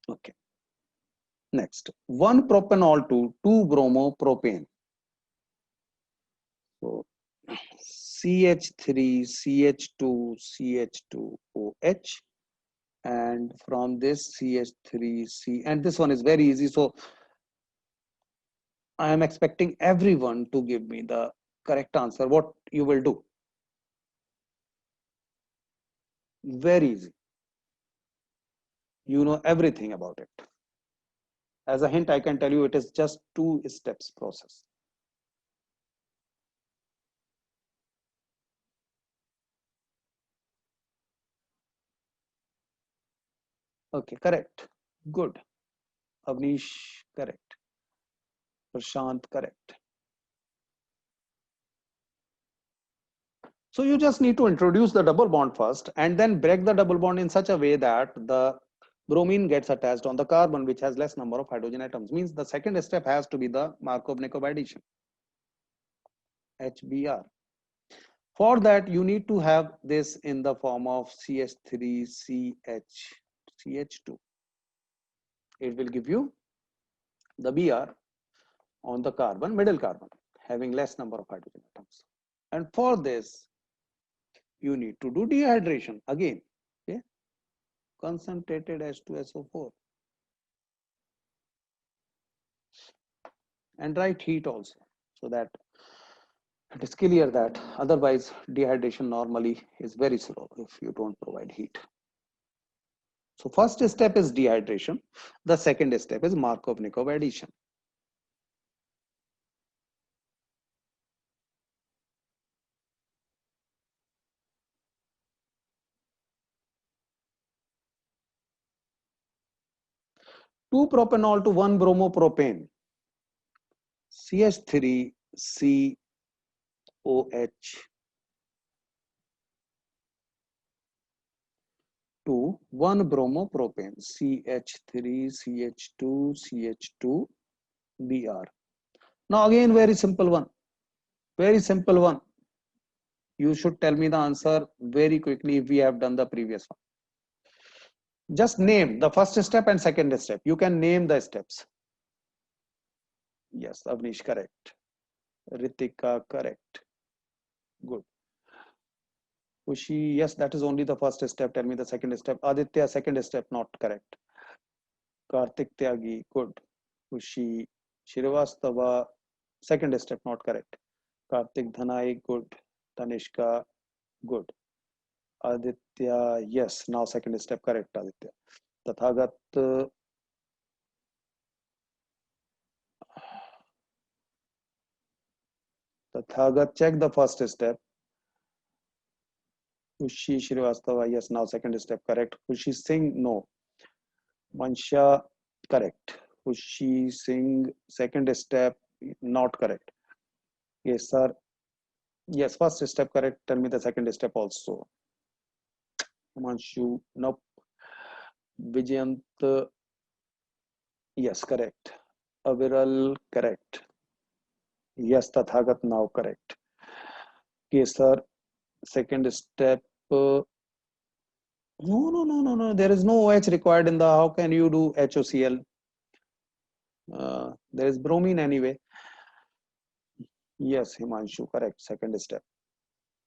Okay. Next, 1 propanol to 2 bromopropane. So CH3, CH2, CH2OH, and from this CH3C, and this one is very easy. So I am expecting everyone to give me the correct answer. What you will do? Very easy. You know everything about it. As a hint, I can tell you it is just 2 steps process. Okay, correct. Good. Avnish, correct. Prashant, correct. So you just need to introduce the double bond first and then break the double bond in such a way that the bromine gets attached on the carbon, which has less number of hydrogen atoms. Means the second step has to be the Markov-Nikov addition, HBr. For that, you need to have this in the form of CH3CH2. It will give you the Br on the carbon, middle carbon, having less number of hydrogen atoms. And for this, you need to do dehydration again. Okay? Concentrated H2SO4. And write heat also, so that it is clear that otherwise dehydration normally is very slow if you don't provide heat. So first step is dehydration. The second step is Markov-Nikov addition. Two propanol to 1 bromopropane. CH3COH to 1 bromopropane. CH3CH2CH2Br. Now again, very simple one. Very simple one. You should tell me the answer very quickly if we have done the previous one. Just name the first step and second step. You can name the steps. Yes, Avnish, correct. Ritika, correct. Good. Ushi, yes, that is only the first step. Tell me the second step. Aditya, second step, not correct. Kartik Tyagi, good. Ushi, Shrivastava, second step, not correct. Kartik Dhanai, good. Tanishka, good. Aditya, yes, now second step, correct, Aditya. Tathagat, Tathagat, check the first step. Khushi Srivastava, yes, now second step, correct. Khushi Singh, no. Mansha, correct. Khushi Singh, second step, not correct. Yes, sir. Yes, first step correct. Tell me the second step also. Manshu, nope. Vijayant, yes, correct. Aviral, correct. Yes, Tathagat, now correct. Yes, sir. Second step. No. There is no OH required in the. How can you do HOCl? There is bromine anyway. Yes, Himanshu, correct. Second step.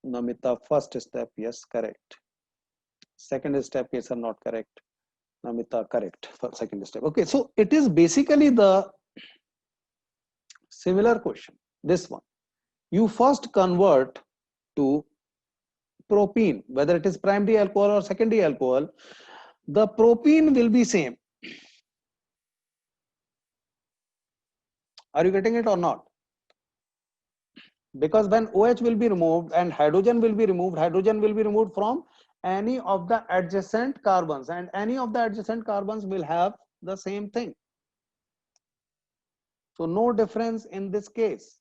Namita, first step. Yes, correct. Second step, yes, are not correct. Namita, correct. For second step. Okay, so it is basically the similar question. This one. You first convert to propene, whether it is primary alcohol or secondary alcohol. The propene will be same. Are you getting it or not? Because when OH will be removed and hydrogen will be removed from any of the adjacent carbons, and any of the adjacent carbons will have the same thing. So no difference in this case.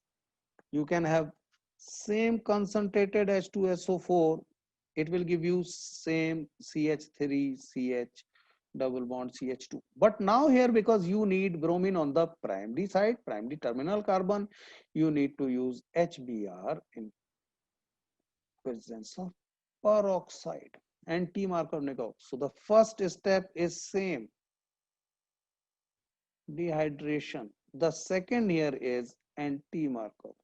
You can have same concentrated H2SO4, it will give you same CH3 CH double bond CH2. But now here, because you need bromine on the primary side, primary terminal carbon, you need to use HBr in presence of peroxide and T-Markovnikov oxide. So the first step is same, dehydration. The second here is anti-Markovnikov.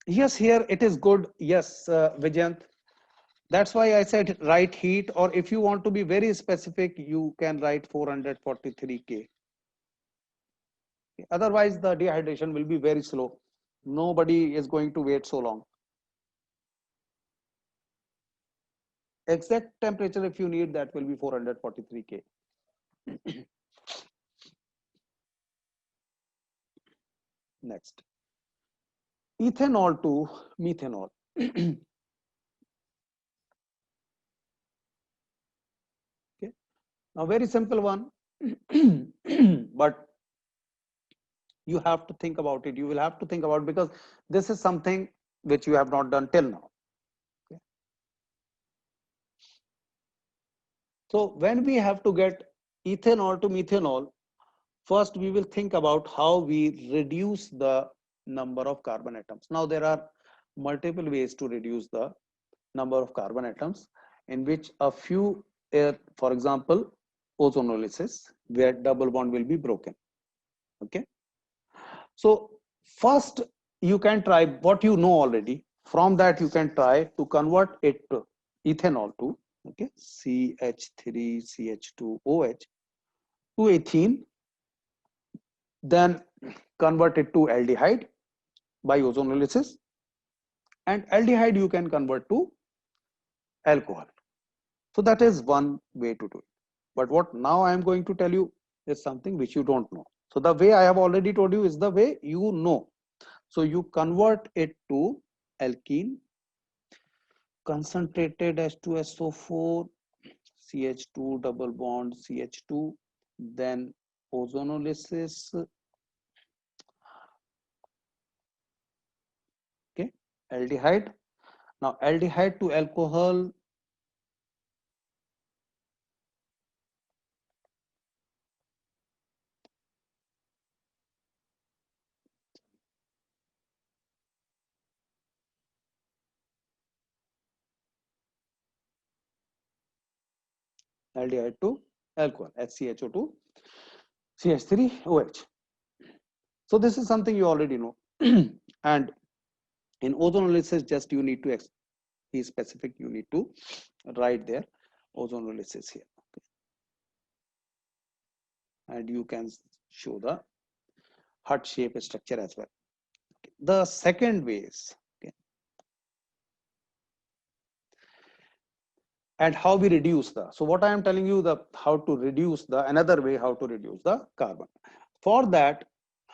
Yes, here it is good. Yes, Vijayant. That's why I said write heat, or if you want to be very specific, you can write 443 K. Otherwise, the dehydration will be very slow. Nobody is going to wait so long. Exact temperature, if you need, that will be 443 K. Next, ethanol to methanol. Okay, now very simple one, but you have to think about it. You will have to think about, because this is something which you have not done till now. Okay. So when we have to get ethanol to methanol, first we will think about how we reduce the number of carbon atoms. Now there are multiple ways to reduce the number of carbon atoms, in which a few, for example, ozonolysis, where double bond will be broken. Okay. So first you can try what you know already. From that you can try to convert it to ethanol to, okay, CH3 CH2OH to ethene, then convert it to aldehyde by ozonolysis, and aldehyde you can convert to alcohol. So that is one way to do it. But what now I am going to tell you is something which you don't know. So the way I have already told you is the way you know. So you convert it to alkene, concentrated H2SO4, CH2 double bond CH2, then ozonolysis, okay, aldehyde. Now aldehyde to alcohol, aldehyde to alcohol, HCHO2 CH3OH. So this is something you already know. And in ozonolysis, just you need to be specific, you need to write there ozonolysis here. Okay. And you can show the heart shape structure as well. Okay. The second way is, okay, and how we reduce the, so what I am telling you, the how to reduce the, another way how to reduce the carbon. For that,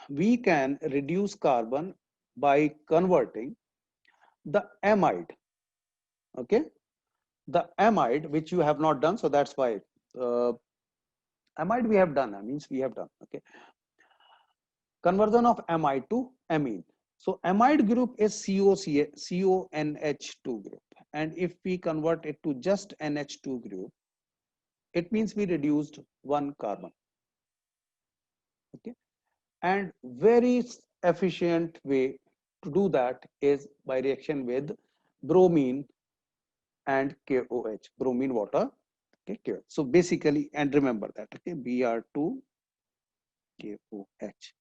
we can reduce carbon by converting the amide. Okay, the amide, which you have not done, so that's why uh, amide we have done, means we have done. Okay, conversion of amide to amine. So amide group is CONH2 group, and if we convert it to just NH2 group, it means we reduced one carbon. Okay, and very efficient way to do that is by reaction with bromine and KOH, bromine water. Okay, KOH. So basically, and remember that, okay, Br2 KOH,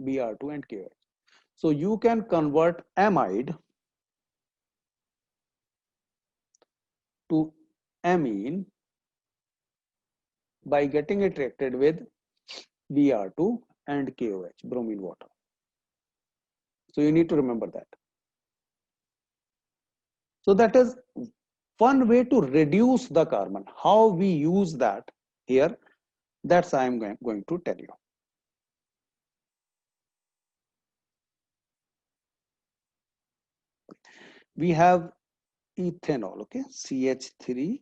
Br2 and KOH. So you can convert amide to amine by getting it reacted with Br2 and KOH, bromine water. So you need to remember that. So that is one way to reduce the carbon. How we use that here, that's I am going to tell you. We have ethanol, okay, CH3,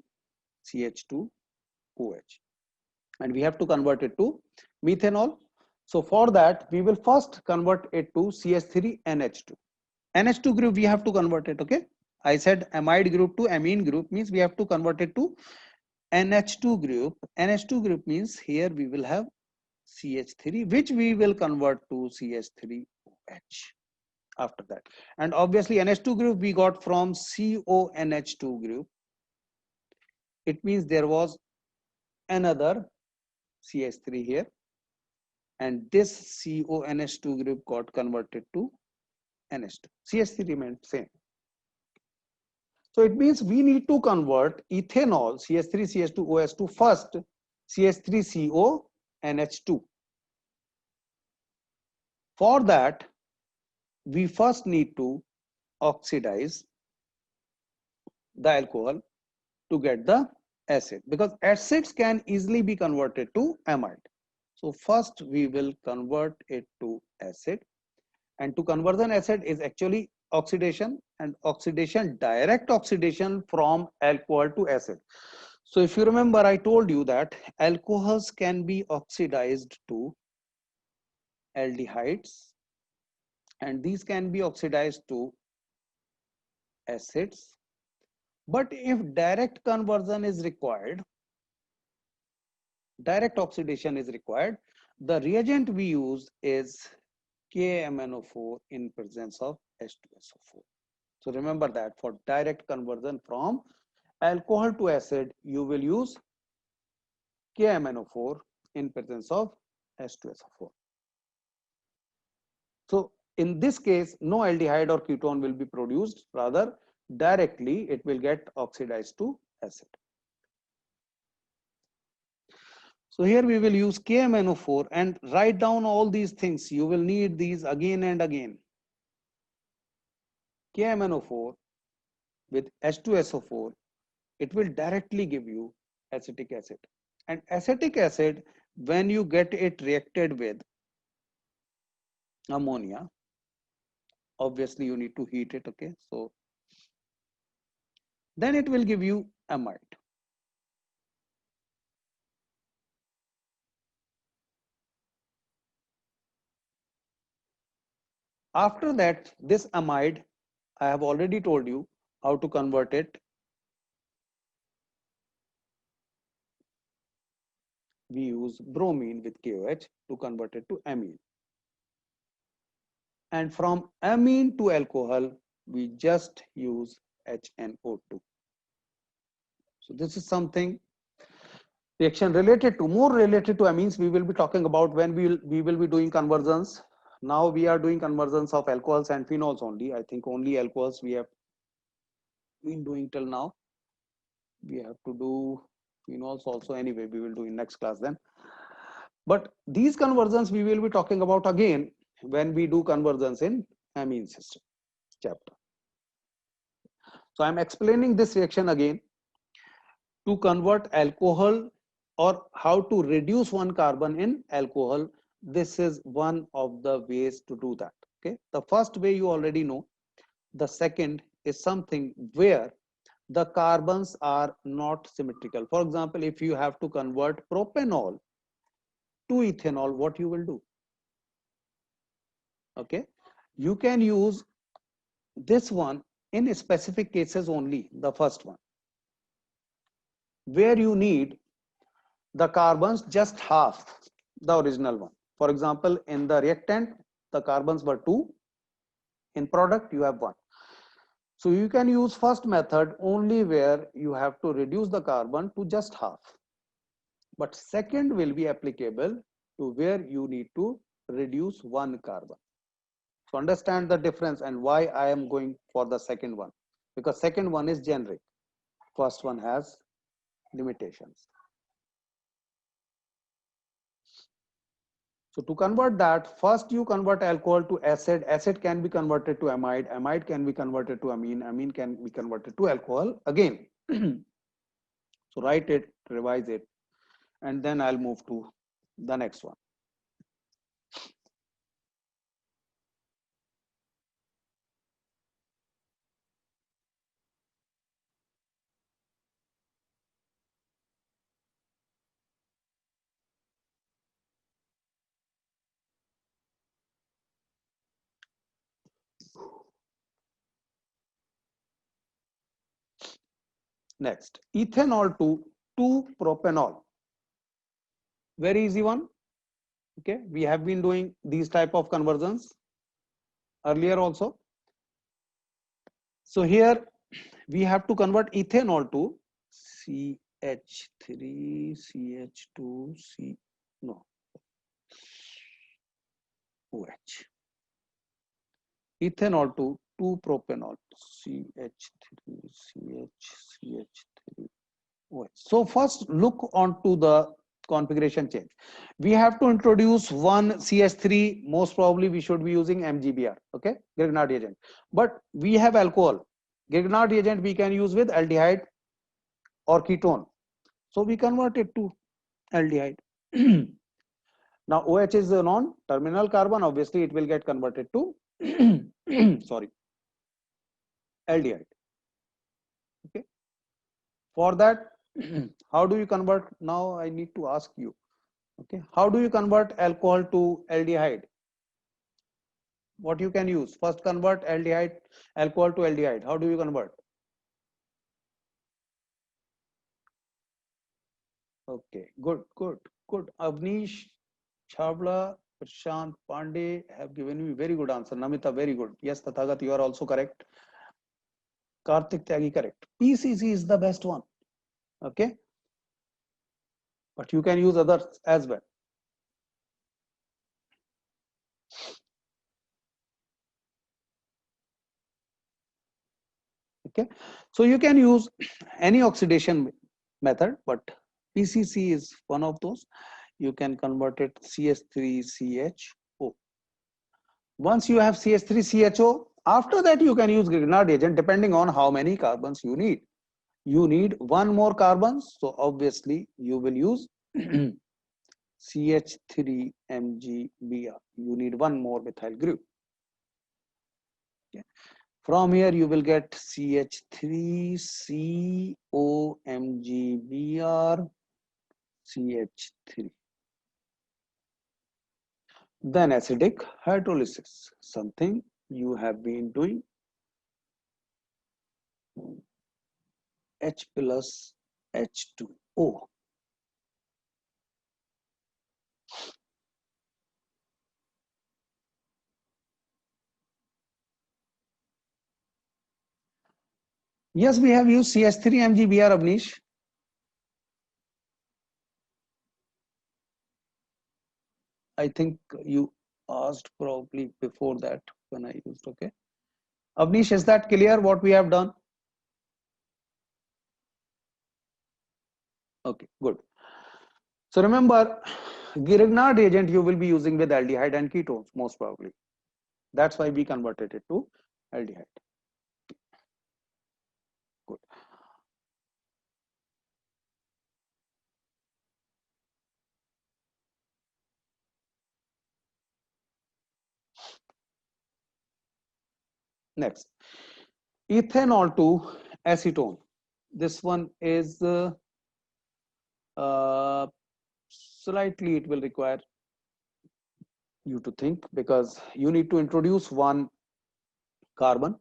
CH2OH, and we have to convert it to methanol. So for that, we will first convert it to CH3NH2. NH2 group we have to convert it, okay. I said amide group to amine group means we have to convert it to NH2 group. NH2 group means here we will have CH3, which we will convert to CH3OH after that. And obviously NH2 group we got from CONH2 group. It means there was another CH3 here, and this CONH2 group got converted to NH2. CH3 remained same. So it means we need to convert ethanol CH3CH2OH to first CH3CONH2. For that, we first need to oxidize the alcohol to get the acid, because acids can easily be converted to amide. So first we will convert it to acid, and to conversion acid is actually oxidation, and oxidation, direct oxidation from alcohol to acid. So if you remember, I told you that alcohols can be oxidized to aldehydes, and these can be oxidized to acids. But if direct conversion is required, direct oxidation is required, the reagent we use is KMnO4 in presence of H2SO4. So remember that for direct conversion from alcohol to acid, you will use KMnO4 in presence of H2SO4. So in this case, no aldehyde or ketone will be produced, rather directly it will get oxidized to acid. So here we will use KMnO4 and write down all these things. You will need these again and again. KMnO4 with H2SO4, it will directly give you acetic acid. And acetic acid, when you get it reacted with ammonia, obviously you need to heat it, okay? So then it will give you amide. After that, this amide, I have already told you how to convert it. We use bromine with KOH to convert it to amine. And from amine to alcohol, we just use HNO2. So this is something reaction related to, more related to amines we will be talking about when we will be doing conversions. Now we are doing conversions of alcohols and phenols only. I think only alcohols we have been doing till now. We have to do phenols also anyway, we will do in next class then. But these conversions we will be talking about again when we do conversions in amine system chapter. So I'm explaining this reaction again to convert alcohol or how to reduce one carbon in alcohol. This is one of the ways to do that. Okay, the first way you already know. The second is something where the carbons are not symmetrical. For example, if you have to convert propanol to ethanol, what you will do? Okay, you can use this one in specific cases only, the first one, where you need the carbons just half the original one. For example, in the reactant, the carbons were 2, in product you have 1. So you can use first method only where you have to reduce the carbon to just half. But second will be applicable to where you need to reduce one carbon. So understand the difference and why I am going for the second one. Because second one is generic. First one has limitations. So to convert that, first you convert alcohol to acid. Acid can be converted to amide. Amide can be converted to amine. Amine can be converted to alcohol again. So write it, revise it, and then I'll move to the next one. Next, ethanol to 2-propanol. Very easy one. Okay, we have been doing these type of conversions earlier also. So here we have to convert ethanol to CH3, CH2, no, OH. Ethanol to 2-propanol, CH3, CH3, OH. So first look onto the configuration change. We have to introduce one CH3. Most probably we should be using MgBr, okay, Grignard reagent. But we have alcohol. Grignard reagent we can use with aldehyde or ketone. So we convert it to aldehyde. Now OH is a non-terminal carbon. Obviously, it will get converted to sorry, aldehyde. Okay. For that, how do you convert? Now I need to ask you. Okay, how do you convert alcohol to aldehyde? What you can use? First, convert aldehyde alcohol to aldehyde. How do you convert? Okay, good, good, good. Avnish, Chavla, Prashant, Pandey have given me very good answer. Namita, very good. Yes, Tathagat, you are also correct. Karthik Tyagi, correct. PCC is the best one. Okay, but you can use others as well. Okay, so you can use any oxidation method, but PCC is one of those. You can convert it CH3CHO. Once you have CH3CHO, after that you can use Grignard reagent depending on how many carbons you need. You need one more carbons, so obviously you will use CH3MgBr. You need one more methyl group. Okay. From here you will get CH3COMgBr, CH3. Then acidic hydrolysis, something you have been doing. H plus H2O. Yes, we have used CH3MgBr, Avnish. I think you asked probably before that when I used, okay. Avnish, is that clear what we have done? Okay, good. So remember, Grignard reagent you will be using with aldehyde and ketones most probably. That's why we converted it to aldehyde. Next, ethanol to acetone. This one is slightly, it will require you to think, because you need to introduce one carbon.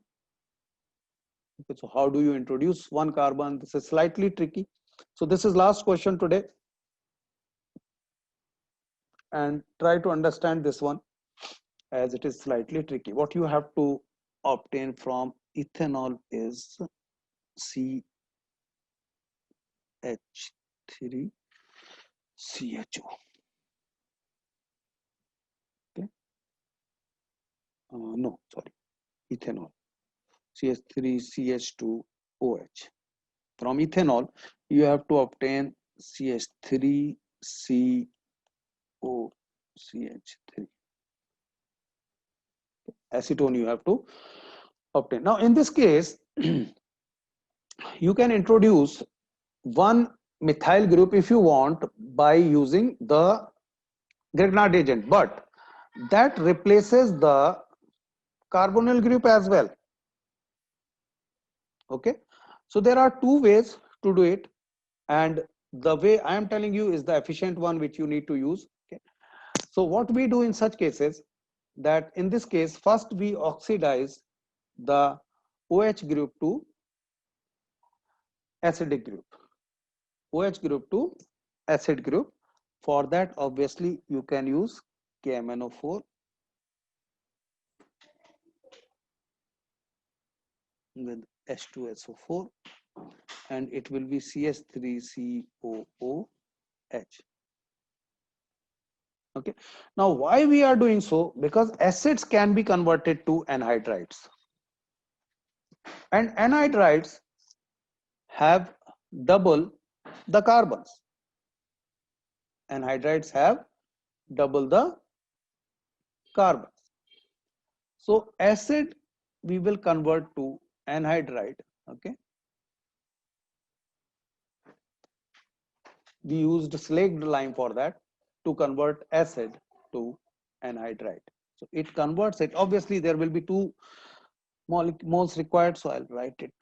Okay, so how do you introduce one carbon? This is slightly tricky. So this is last question today, and try to understand this one, as it is slightly tricky. What you have to obtain from ethanol is CH3CHO. Okay, no, sorry, ethanol, CH3CH2OH. From ethanol you have to obtain CH3COCH3. Acetone you have to obtain. Now in this case you can introduce one methyl group if you want by using the Grignard agent, but that replaces the carbonyl group as well. Okay, so there are two ways to do it, and the way I am telling you is the efficient one which you need to use. Okay, so what we do in such cases, that in this case first we oxidize the OH group to acidic group, OH group to acid group. For that obviously you can use KMnO4 with H2SO4, and it will be CH3COOH. Okay, now why we are doing so? Because acids can be converted to anhydrides, and anhydrides have double the carbons. Anhydrides have double the carbons. So acid we will convert to anhydride. Okay, we used slaked lime for that, to convert acid to anhydride. So it converts it. Obviously there will be two moles required, so I'll write it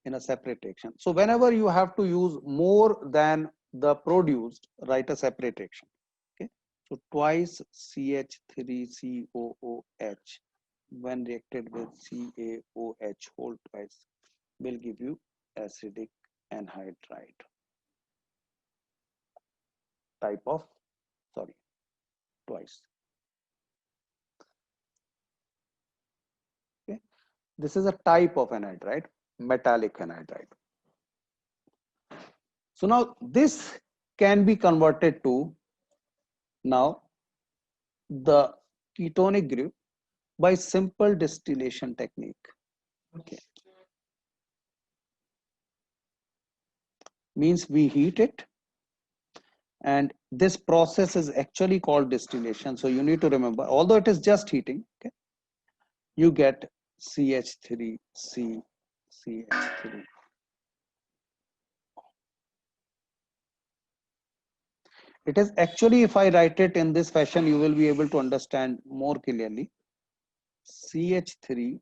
in a separate reaction. So whenever you have to use more than the produced, write a separate reaction. Okay, so twice CH3COOH when reacted with CaOH whole twice will give you acidic anhydride type of, sorry, twice. Okay, this is a type of anhydride, metallic anhydride. So now this can be converted to now the ketonic group by simple distillation technique. Okay, means we heat it, and this process is actually called distillation. So you need to remember, although it is just heating, okay, you get CH3CCH3. It is actually, if I write it in this fashion, you will be able to understand more clearly. CH3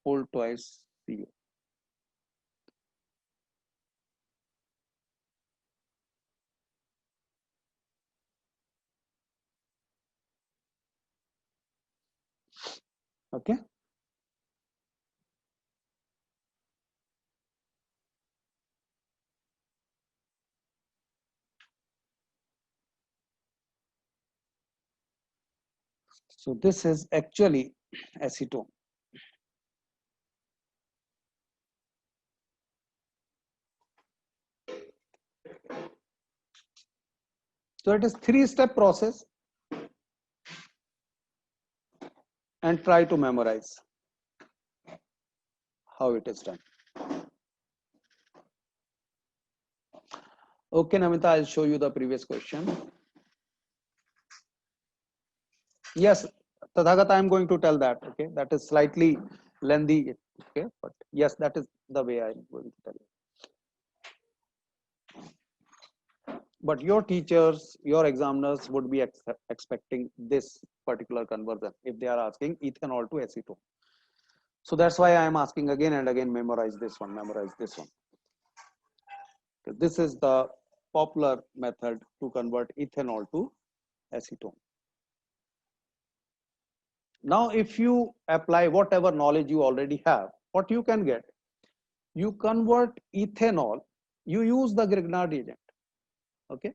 whole twice CO. Okay. So this is actually acetone. So it is 3-step process, and try to memorize how it is done. Okay, Namita, I'll show you the previous question. Yes, Tadhagat, I'm going to tell that. Okay, that is slightly lengthy. Okay, but yes, that is the way I'm going to tell you. But your teachers, your examiners would be expecting this particular conversion if they are asking ethanol to acetone. So that's why I am asking again and again, memorize this one, memorize this one. This is the popular method to convert ethanol to acetone. Now, if you apply whatever knowledge you already have, what you can get, you convert ethanol, you use the Grignard agent. Okay,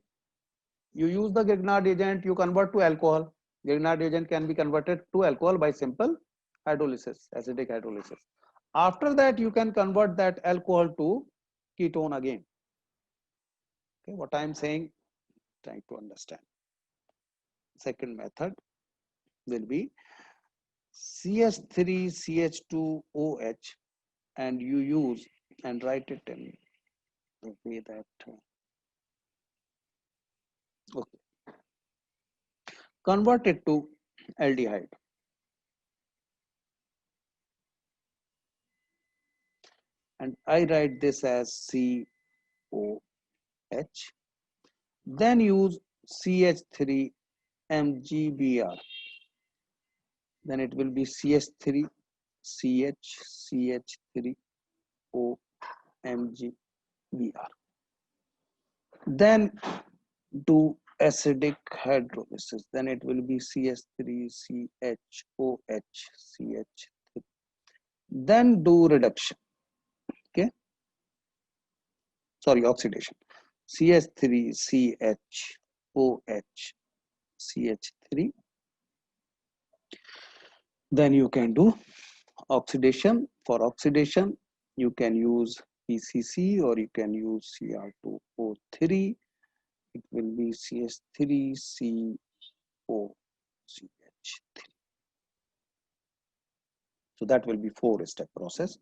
you use the Grignard agent, you convert to alcohol. Grignard agent can be converted to alcohol by simple hydrolysis, acidic hydrolysis. After that, you can convert that alcohol to ketone again. Okay, what I am saying, trying to understand. Second method will be CH3CH2OH, and you use and write it in the way that okay, convert it to aldehyde. And I write this as COH. Then use CH3MgBr. Then it will be CH3 CH CH3OMgBr. Then do acidic hydrolysis. Then it will be CH3CHOH CH3. Then do reduction. Okay, sorry, oxidation. CH3CHOH CH3. Then you can do oxidation. For oxidation, you can use PCC or you can use Cr2O3. It will be CH3COCH3. So that will be 4-step process.